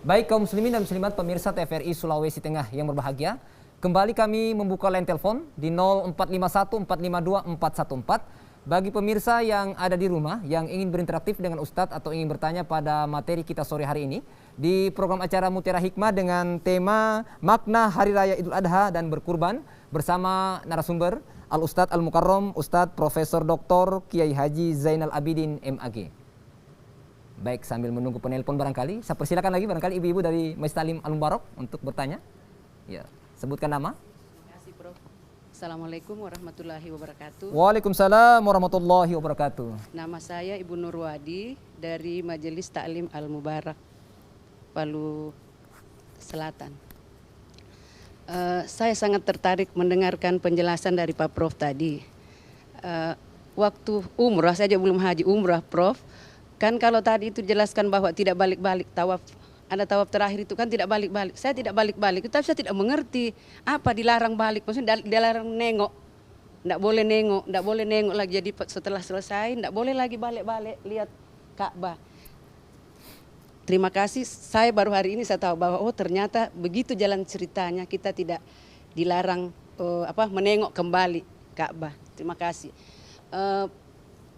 Baik kaum muslimin dan muslimat pemirsa TVRI Sulawesi Tengah yang berbahagia, kembali kami membuka line telepon di 0451 452 414. Bagi pemirsa yang ada di rumah yang ingin berinteraktif dengan Ustadz atau ingin bertanya pada materi kita sore hari ini di program acara Mutiara Hikmah dengan tema makna Hari Raya Idul Adha dan berkurban bersama narasumber Al-Ustadz Al-Mukarram Ustadz Profesor Dr. Kiai Haji Zainal Abidin MAG. Baik, sambil menunggu penelpon barangkali, saya persilakan lagi barangkali ibu-ibu dari Masjid Talim Al-Mubarak untuk bertanya. Ya, sebutkan nama. Terima kasih, Prof. Assalamualaikum warahmatullahi wabarakatuh. Waalaikumsalam warahmatullahi wabarakatuh. Nama saya Ibu Nurwadi dari Majelis Taklim Al-Mubarak, Palu Selatan. Saya sangat tertarik mendengarkan penjelasan dari Pak Prof tadi. Waktu umrah, saya aja belum haji, umrah Prof. Kan kalau tadi itu jelaskan bahwa tidak balik-balik tawaf. Ada tawaf terakhir itu kan tidak balik-balik. Saya tidak balik-balik, tapi saya tidak mengerti apa dilarang balik. Maksudnya dilarang nengok. Tidak boleh nengok lagi. Jadi setelah selesai, tidak boleh lagi balik-balik lihat Ka'bah. Terima kasih, saya baru hari ini saya tahu bahwa ternyata begitu jalan ceritanya, kita tidak dilarang menengok kembali Ka'bah. Terima kasih.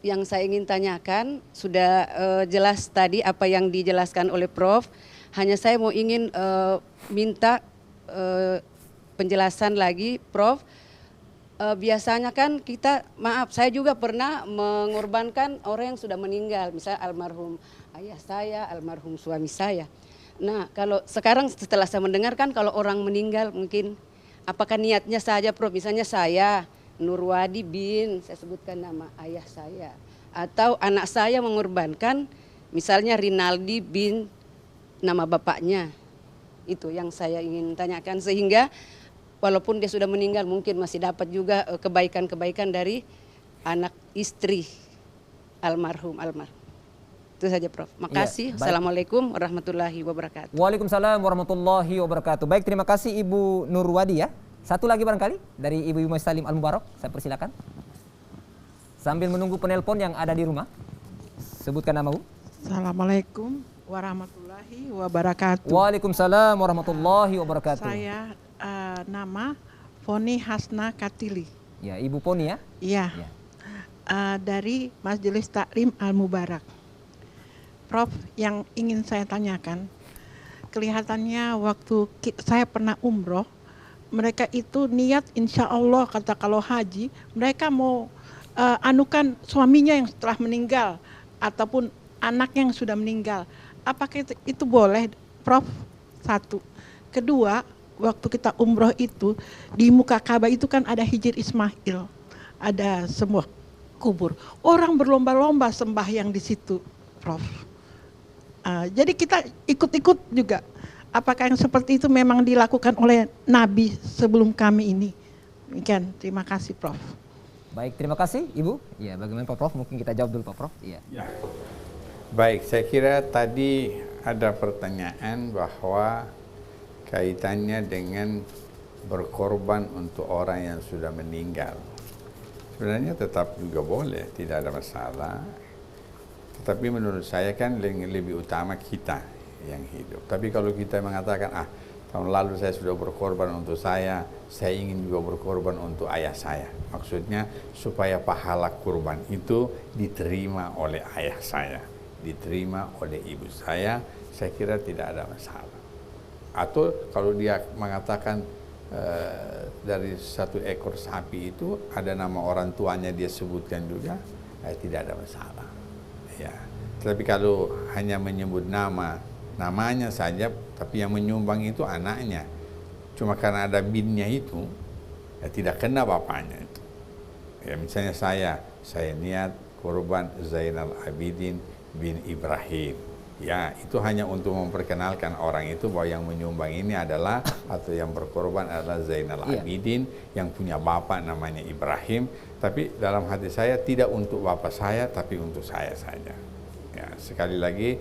Yang saya ingin tanyakan sudah jelas tadi apa yang dijelaskan oleh Prof. Hanya saya mau ingin minta penjelasan lagi, Prof. Biasanya kan kita, maaf, saya juga pernah mengorbankan orang yang sudah meninggal, misalnya almarhum ayah saya, almarhum suami saya. Nah, kalau sekarang setelah saya mendengarkan kalau orang meninggal mungkin apakah niatnya saja, Prof. Misalnya saya Nurwadi bin, saya sebutkan nama ayah saya, atau anak saya mengorbankan misalnya Rinaldi bin nama bapaknya. Itu yang saya ingin tanyakan, sehingga walaupun dia sudah meninggal mungkin masih dapat juga kebaikan-kebaikan dari anak istri almarhum. Itu saja, Prof. Makasih. Ya, Assalamualaikum warahmatullahi wabarakatuh. Waalaikumsalam warahmatullahi wabarakatuh. Baik, terima kasih Ibu Nurwadi ya. Satu lagi barangkali dari Ibu Masjid Talim Al-Mubarak, saya persilakan. Sambil menunggu penelpon yang ada di rumah, sebutkan namamu. Assalamualaikum warahmatullahi wabarakatuh. Waalaikumsalam warahmatullahi wabarakatuh. Saya nama Foni Hasna Katili. Ya, Ibu Poni ya. Iya. Ya. Dari Majelis Taklim Al Mubarak. Prof, yang ingin saya tanyakan, kelihatannya waktu saya pernah umroh, mereka itu niat insya Allah kata kalau haji, mereka mau anukan suaminya yang setelah meninggal ataupun anaknya yang sudah meninggal. Apakah itu boleh, Prof? Satu. Kedua, waktu kita umroh itu di muka Ka'bah itu kan ada Hijr Ismail, ada semua kubur. Orang berlomba-lomba sembahyang di situ, Prof. Jadi kita ikut-ikut juga. Apakah yang seperti itu memang dilakukan oleh Nabi sebelum kami ini? Demikian, terima kasih, Prof. Baik, terima kasih Ibu. Ya, bagaimana Pak Prof? Mungkin kita jawab dulu Pak Prof. Iya. Ya. Baik, saya kira tadi ada pertanyaan bahwa kaitannya dengan berkorban untuk orang yang sudah meninggal. Sebenarnya tetap juga boleh, tidak ada masalah. Tetapi menurut saya kan lebih utama kita yang hidup. Tapi kalau kita mengatakan, tahun lalu saya sudah berkorban untuk saya ingin juga berkorban untuk ayah saya. Maksudnya supaya pahala kurban itu diterima oleh ayah saya, diterima oleh ibu saya kira tidak ada masalah. Atau kalau dia mengatakan dari satu ekor sapi itu ada nama orang tuanya dia sebutkan juga, tidak ada masalah. Ya. Tapi kalau hanya menyebut namanya saja, tapi yang menyumbang itu anaknya, cuma karena ada binnya itu, tidak kena bapaknya itu. Ya, misalnya saya niat korban Zainal Abidin bin Ibrahim. Ya, itu hanya untuk memperkenalkan orang itu bahwa yang menyumbang ini adalah atau yang berkorban adalah Zainal Abidin yang punya bapak namanya Ibrahim. Tapi dalam hati saya tidak untuk bapak saya, tapi untuk saya saja. Ya, sekali lagi,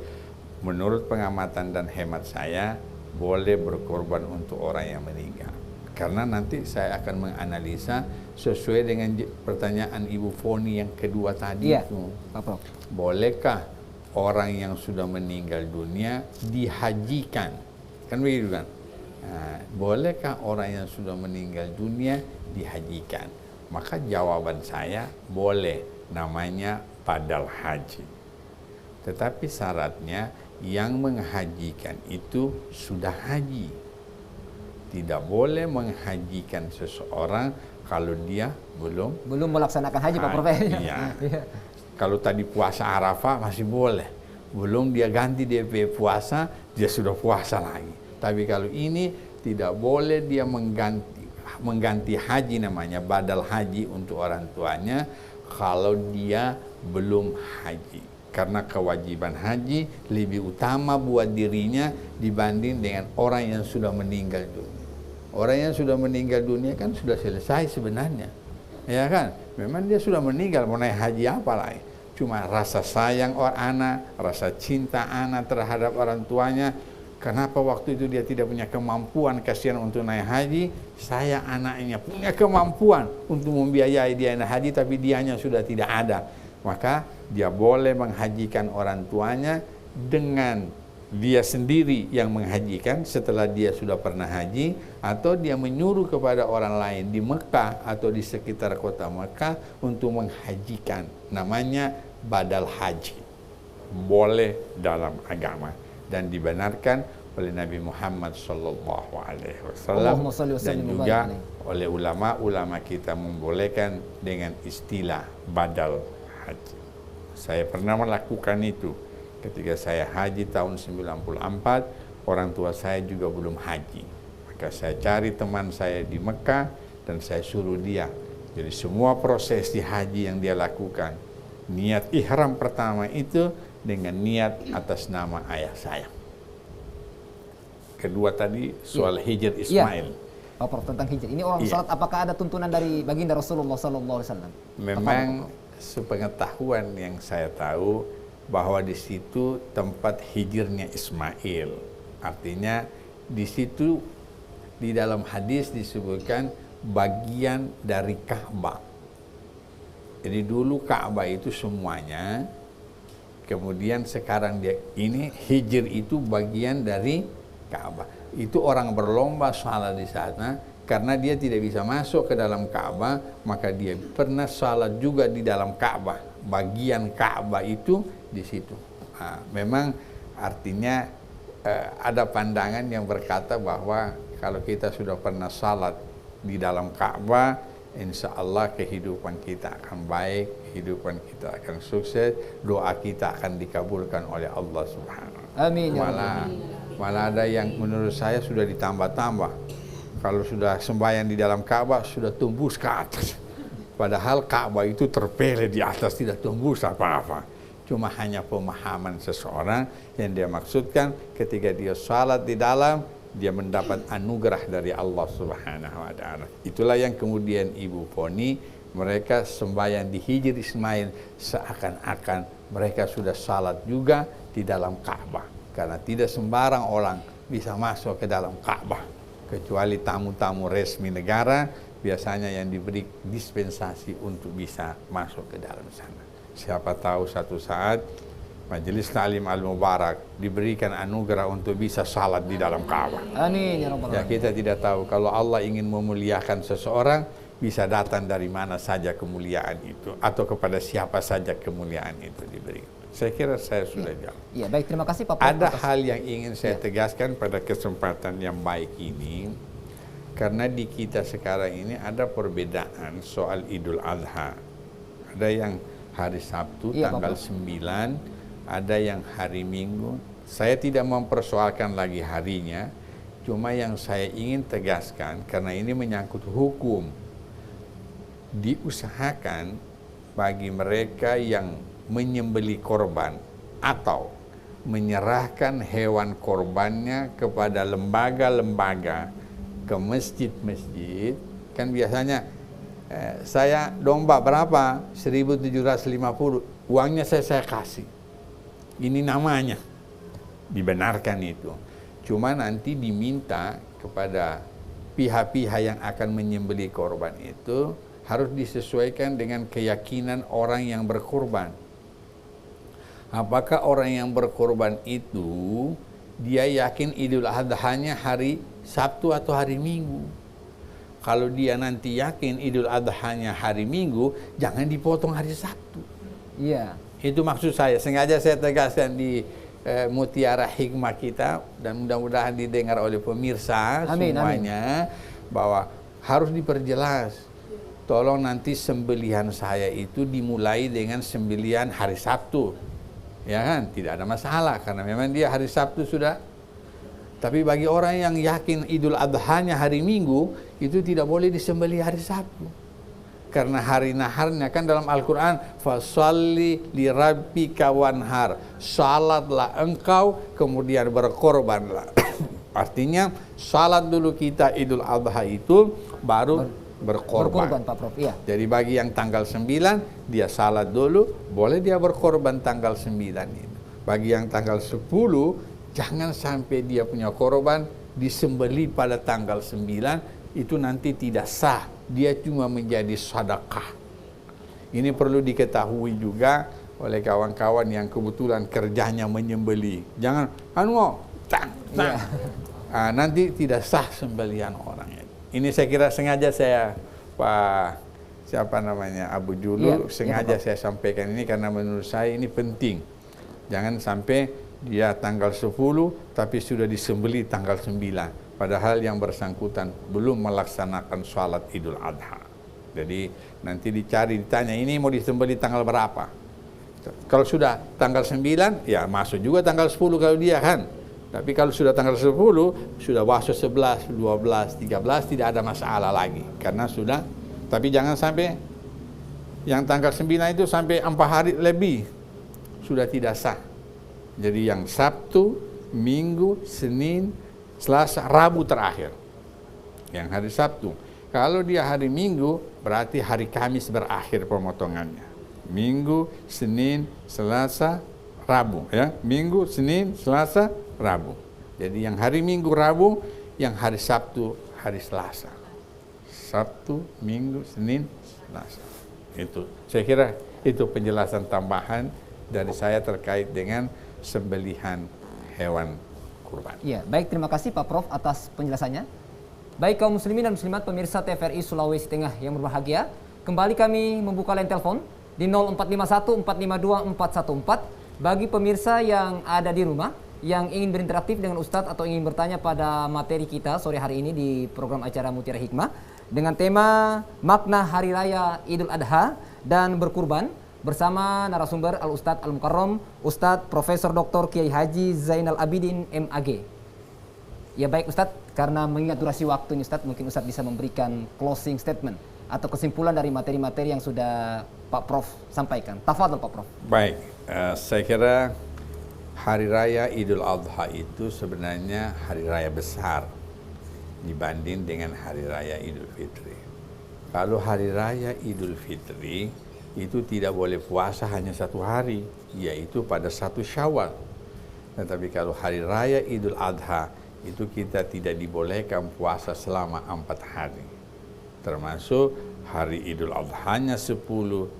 menurut pengamatan dan hemat saya, boleh berkorban untuk orang yang meninggal. Karena nanti saya akan menganalisa sesuai dengan pertanyaan Ibu Foni yang kedua tadi itu. Pak Prof. Bolehkah orang yang sudah meninggal dunia dihajikan? Kan begitu kan? Bolehkah orang yang sudah meninggal dunia dihajikan? Maka jawaban saya boleh, namanya badal haji. Tetapi syaratnya yang menghajikan itu sudah haji. Tidak boleh menghajikan seseorang kalau dia belum melaksanakan haji, Pak Prof. Iya. Kalau tadi puasa Arafah masih boleh. Belum dia ganti DP puasa, dia sudah puasa lagi. Tapi kalau ini tidak boleh dia mengganti haji, namanya badal haji untuk orang tuanya kalau dia belum haji. Karena kewajiban haji lebih utama buat dirinya dibanding dengan orang yang sudah meninggal dunia. Orang yang sudah meninggal dunia kan sudah selesai sebenarnya. Ya kan? Memang dia sudah meninggal, mau naik haji apa lagi? Cuma rasa sayang anak, rasa cinta anak terhadap orang tuanya. Kenapa waktu itu dia tidak punya kemampuan, kasihan untuk naik haji? Saya anaknya punya kemampuan untuk membiayai dia naik haji, tapi dianya sudah tidak ada. Maka dia boleh menghajikan orang tuanya dengan dia sendiri yang menghajikan setelah dia sudah pernah haji, atau dia menyuruh kepada orang lain di Mekah atau di sekitar kota Mekah untuk menghajikan. Namanya badal haji. Boleh dalam agama dan dibenarkan oleh Nabi Muhammad SAW dan juga oleh ulama-ulama kita membolehkan dengan istilah badal haji. Saya pernah melakukan itu ketika saya haji tahun 94, orang tua saya juga belum haji. Maka saya cari teman saya di Mekah dan saya suruh dia. Jadi semua proses di haji yang dia lakukan, niat ihram pertama itu dengan niat atas nama ayah saya. Kedua tadi soal Hijr Ismail. Pak Prof, tentang hijrah. Ini orang salat, apakah ada tuntunan dari baginda Rasulullah SAW? Memang sepengetahuan yang saya tahu bahwa di situ tempat hijrnya Ismail. Artinya di situ di dalam hadis disebutkan bagian dari Ka'bah. Jadi dulu Ka'bah itu semuanya, kemudian sekarang dia ini Hijr itu bagian dari Ka'bah. Itu orang berlomba salat di sana karena dia tidak bisa masuk ke dalam Ka'bah, maka dia pernah salat juga di dalam Ka'bah. Bagian Ka'bah itu di situ. Nah, memang artinya ada pandangan yang berkata bahwa kalau kita sudah pernah salat di dalam Ka'bah, insya Allah kehidupan kita akan baik, kehidupan kita akan sukses, doa kita akan dikabulkan oleh Allah Subhanahu. Amin. Ya Malah ada yang menurut saya sudah ditambah-tambah. Kalau sudah sembahyang di dalam Ka'bah sudah tembus ke atas. Padahal Ka'bah itu terpele di atas, tidak tembus apa-apa. Cuma hanya pemahaman seseorang yang dia maksudkan ketika dia salat di dalam, dia mendapat anugerah dari Allah Subhanahu wa Ta'ala. Itulah yang kemudian Ibu Poni, mereka sembahyang di Hijr Ismail seakan-akan mereka sudah salat juga di dalam Ka'bah. Karena tidak sembarang orang bisa masuk ke dalam Ka'bah, kecuali tamu-tamu resmi negara, biasanya yang diberi dispensasi untuk bisa masuk ke dalam sana. Siapa tahu satu saat Majelis Ta'lim Al-Mubarak diberikan anugerah untuk bisa salat di dalam Ka'bah. Amin ya rabbal Ya, alamin. kita tidak tahu kalau Allah ingin memuliakan seseorang, bisa datang dari mana saja kemuliaan itu, atau kepada siapa saja kemuliaan itu diberikan. Saya kira saya sudah jawab. Ya, baik, terima kasih Pak Prof. Ada atas- hal yang ingin saya tegaskan pada kesempatan yang baik ini, karena di kita sekarang ini ada perbedaan soal Idul Adha. Ada yang hari Sabtu Iya, tanggal Pak. 9, ada yang hari Minggu. Saya tidak mempersoalkan lagi harinya, cuma yang saya ingin tegaskan, karena ini menyangkut hukum, diusahakan bagi mereka yang menyembeli korban atau menyerahkan hewan korbannya kepada lembaga-lembaga, ke masjid-masjid. Kan biasanya saya domba berapa? 1.750, uangnya saya kasih. Ini namanya dibenarkan itu. Cuma nanti diminta kepada pihak-pihak yang akan menyembeli korban itu harus disesuaikan dengan keyakinan orang yang berkorban. Apakah orang yang berkorban itu dia yakin Idul Adha-nya hari Sabtu atau hari Minggu? Kalau dia nanti yakin Idul Adha-nya hari Minggu, jangan dipotong hari Sabtu. Iya. Itu maksud saya. Sengaja saya tegaskan di mutiara hikmah kita, dan mudah-mudahan didengar oleh pemirsa Amin, semuanya, bahwa harus diperjelas. Tolong nanti sembelihan saya itu dimulai dengan sembelihan hari Sabtu. Ya kan? Tidak ada masalah, karena memang dia hari Sabtu sudah. Tapi bagi orang yang yakin Idul Adha-nya hari Minggu, itu tidak boleh disembelih hari Sabtu. Karena hari naharnya kan dalam Al-Quran, fasalli li rabbika wanhar, salatlah engkau kemudian berkorbanlah. Artinya salat dulu kita Idul Adha itu baru berkorban. Berkorban Pak Prof. Iya. Jadi bagi yang tanggal 9 dia salat dulu, boleh dia berkorban tanggal 9 itu. Bagi yang tanggal 10, jangan sampai dia punya korban disembeli pada tanggal 9, itu nanti tidak sah. Dia cuma menjadi sedekah. Ini perlu diketahui juga oleh kawan-kawan yang kebetulan kerjanya menyembeli. Jangan nanti tidak sah sembelihan orang itu. Ini saya kira sengaja saya Pak Abu Julu, sengaja saya sampaikan ini karena menurut saya ini penting. Jangan sampai dia tanggal 10 tapi sudah disembeli tanggal 9. Padahal yang bersangkutan belum melaksanakan sholat Idul Adha. Jadi nanti ditanya ini mau disembeli tanggal berapa. Kalau sudah tanggal 9, ya masuk juga tanggal 10 kalau dia kan. Tapi kalau sudah tanggal 10, sudah masuk 11, 12, 13, tidak ada masalah lagi. Karena sudah, tapi jangan sampai yang tanggal 9 itu sampai 4 hari lebih. Sudah tidak sah. Jadi yang Sabtu, Minggu, Senin, Selasa, Rabu terakhir. Yang hari Sabtu. Kalau dia hari Minggu, berarti hari Kamis berakhir pemotongannya. Minggu, Senin, Selasa, Rabu. Ya, Minggu, Senin, Selasa, Rabu. Jadi yang hari Minggu, Rabu, yang hari Sabtu, hari Selasa. Sabtu, Minggu, Senin, Selasa. Itu saya kira itu penjelasan tambahan dari saya terkait dengan sembelihan hewan kurban. Ya, baik, terima kasih Pak Prof atas penjelasannya. Baik kaum muslimin dan muslimat pemirsa TVRI Sulawesi Tengah yang berbahagia, kembali kami membuka line telepon di 0451 452 414 bagi pemirsa yang ada di rumah yang ingin berinteraktif dengan Ustadz atau ingin bertanya pada materi kita sore hari ini di program acara Mutiara Hikmah dengan tema makna Hari Raya Idul Adha dan berkurban bersama narasumber Al-Ustadz Al-Mukarram Ustadz Profesor Dr. Kiai Haji Zainal Abidin MAG. Ya baik Ustadz, karena mengingat durasi waktu ini Ustadz, mungkin Ustadz bisa memberikan closing statement atau kesimpulan dari materi-materi yang sudah Pak Prof sampaikan. Tafadhol Pak Prof. Baik, saya kira Hari Raya Idul Adha itu sebenarnya hari raya besar dibanding dengan Hari Raya Idul Fitri. Kalau Hari Raya Idul Fitri itu tidak boleh puasa hanya 1 hari, yaitu pada 1 Syawal. Tetapi kalau Hari Raya Idul Adha itu kita tidak dibolehkan puasa selama 4 hari. Termasuk hari Idul Adhanya 10,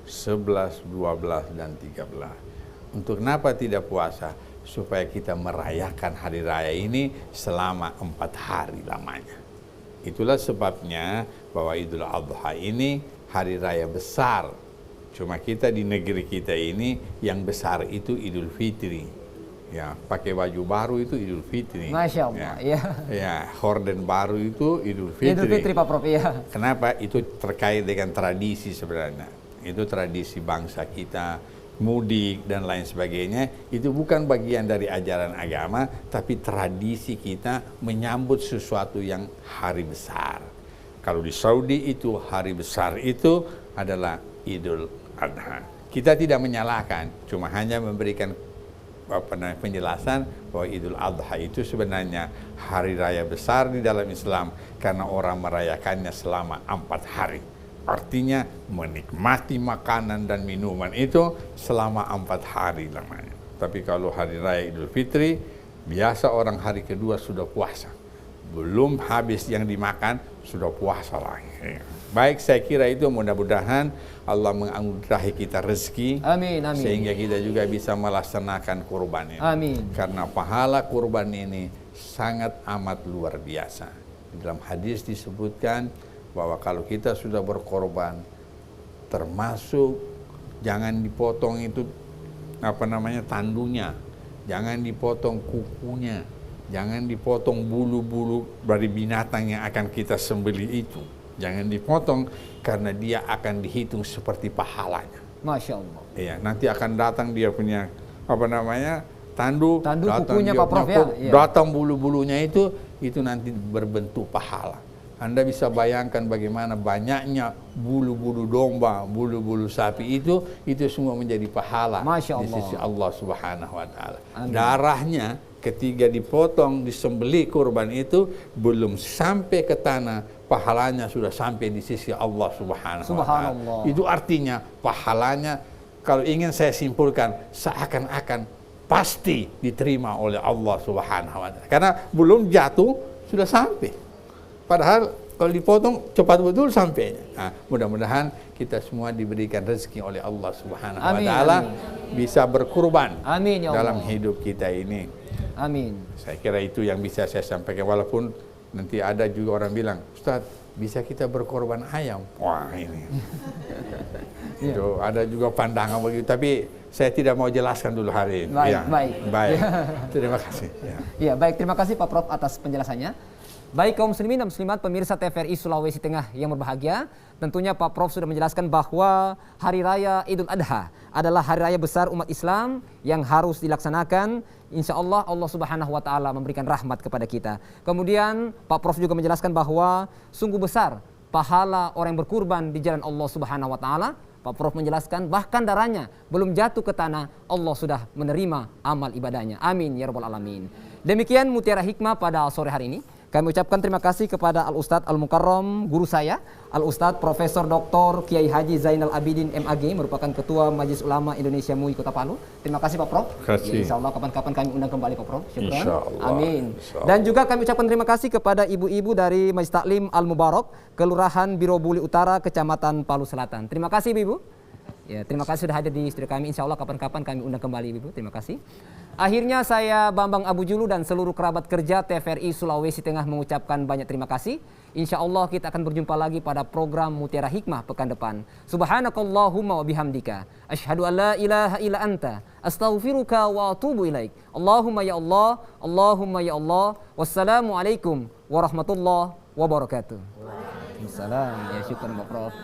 11, 12, dan 13. Untuk kenapa tidak puasa? Supaya kita merayakan hari raya ini selama 4 hari lamanya. Itulah sebabnya bahwa Idul Adha ini hari raya besar. Cuma kita di negeri kita ini yang besar itu Idul Fitri. Ya, pakai baju baru itu Idul Fitri. Masya Allah, ya. Ya, horden baru itu Idul Fitri. Idul Fitri Pak Prof, ya. Kenapa? Itu terkait dengan tradisi sebenarnya. Itu tradisi bangsa kita, mudik dan lain sebagainya. Itu bukan bagian dari ajaran agama, tapi tradisi kita menyambut sesuatu yang hari besar. Kalau di Saudi itu hari besar itu adalah Idul Adha. Kita tidak menyalahkan, cuma hanya memberikan penjelasan bahwa Idul Adha itu sebenarnya hari raya besar di dalam Islam karena orang merayakannya selama 4 hari. Artinya menikmati makanan dan minuman itu selama 4 hari lamanya. Tapi kalau hari raya Idul Fitri, biasa orang hari kedua sudah puasa. Belum habis yang dimakan, sudah puasa lagi. Baik, saya kira itu mudah-mudahan Allah menganugerahi kita rezeki. Amin, amin. Sehingga kita juga bisa melaksanakan kurban ini. Amin. Karena pahala kurban ini sangat amat luar biasa. Di dalam hadis disebutkan bahwa kalau kita sudah berkorban, termasuk jangan dipotong itu tandunya, jangan dipotong kukunya, jangan dipotong bulu-bulu dari binatang yang akan kita sembelih itu. Jangan dipotong karena dia akan dihitung seperti pahalanya. Masya Allah. Iya, nanti akan datang dia punya tandu kukunya Pak Prof ya. Datang bulu-bulunya itu nanti berbentuk pahala. Anda bisa bayangkan bagaimana banyaknya bulu-bulu domba, bulu-bulu sapi itu semua menjadi pahala di sisi Allah Subhanahu wa taala. Darahnya ketika dipotong, disembelih kurban itu belum sampai ke tanah, pahalanya sudah sampai di sisi Allah Subhanahu wa taala. Itu artinya pahalanya, kalau ingin saya simpulkan, seakan-akan pasti diterima oleh Allah Subhanahu wa taala. Karena belum jatuh sudah sampai. Padahal kalau dipotong cepat betul sampainya. Nah, mudah-mudahan kita semua diberikan rezeki oleh Allah Subhanahu wa taala bisa berkurban dalam hidup kita ini. Amin. Saya kira itu yang bisa saya sampaikan, walaupun nanti ada juga orang bilang, Ustaz, bisa kita berkorban ayam? Wah, ini. Itu ada juga pandangan begitu, tapi saya tidak mau jelaskan dulu hari ini. Baik. Terima kasih. Ya, baik, terima kasih Pak Prof atas penjelasannya. Baik kaum muslimin dan muslimat pemirsa TVRI Sulawesi Tengah yang berbahagia, tentunya Pak Prof sudah menjelaskan bahwa Hari Raya Idul Adha adalah hari raya besar umat Islam yang harus dilaksanakan. Insya Allah Allah Subhanahu wa taala memberikan rahmat kepada kita. Kemudian Pak Prof juga menjelaskan bahwa sungguh besar pahala orang yang berkurban di jalan Allah Subhanahu wa taala. Pak Prof menjelaskan bahkan darahnya belum jatuh ke tanah, Allah sudah menerima amal ibadahnya. Amin ya rabbal alamin. Demikian Mutiara Hikmah pada sore hari ini. Kami ucapkan terima kasih kepada Al-Ustadz Al-Mukarram, guru saya, Al-Ustadz Profesor Dr. Kiai Haji Zainal Abidin MAG, merupakan Ketua Majelis Ulama Indonesia MUI Kota Palu. Terima kasih Pak Prof. Terima kasih. Ya, insya Allah kapan-kapan kami undang kembali Pak Prof. Syukran. Insya Allah. Amin. Insya Allah. Dan juga kami ucapkan terima kasih kepada ibu-ibu dari Majelis Taklim Al-Mubarak, Kelurahan Birobuli Utara, Kecamatan Palu Selatan. Terima kasih Ibu. Ya, terima kasih sudah hadir di studio kami. Insya Allah kapan-kapan kami undang kembali Ibu. Terima kasih. Akhirnya saya Bambang Abu Julu dan seluruh kerabat kerja TVRI Sulawesi Tengah mengucapkan banyak terima kasih. Insya Allah kita akan berjumpa lagi pada program Mutiara Hikmah pekan depan. Subhanakallahumma wa bihamdika. Asyhadu an la ilaha illa anta. Astaghfiruka wa atubu ilaik. Allahumma ya Allah. Allahumma ya Allah. Wassalamualaikum warahmatullahi wabarakatuh. Waalaikumsalam. Ya syukur Pak Prof.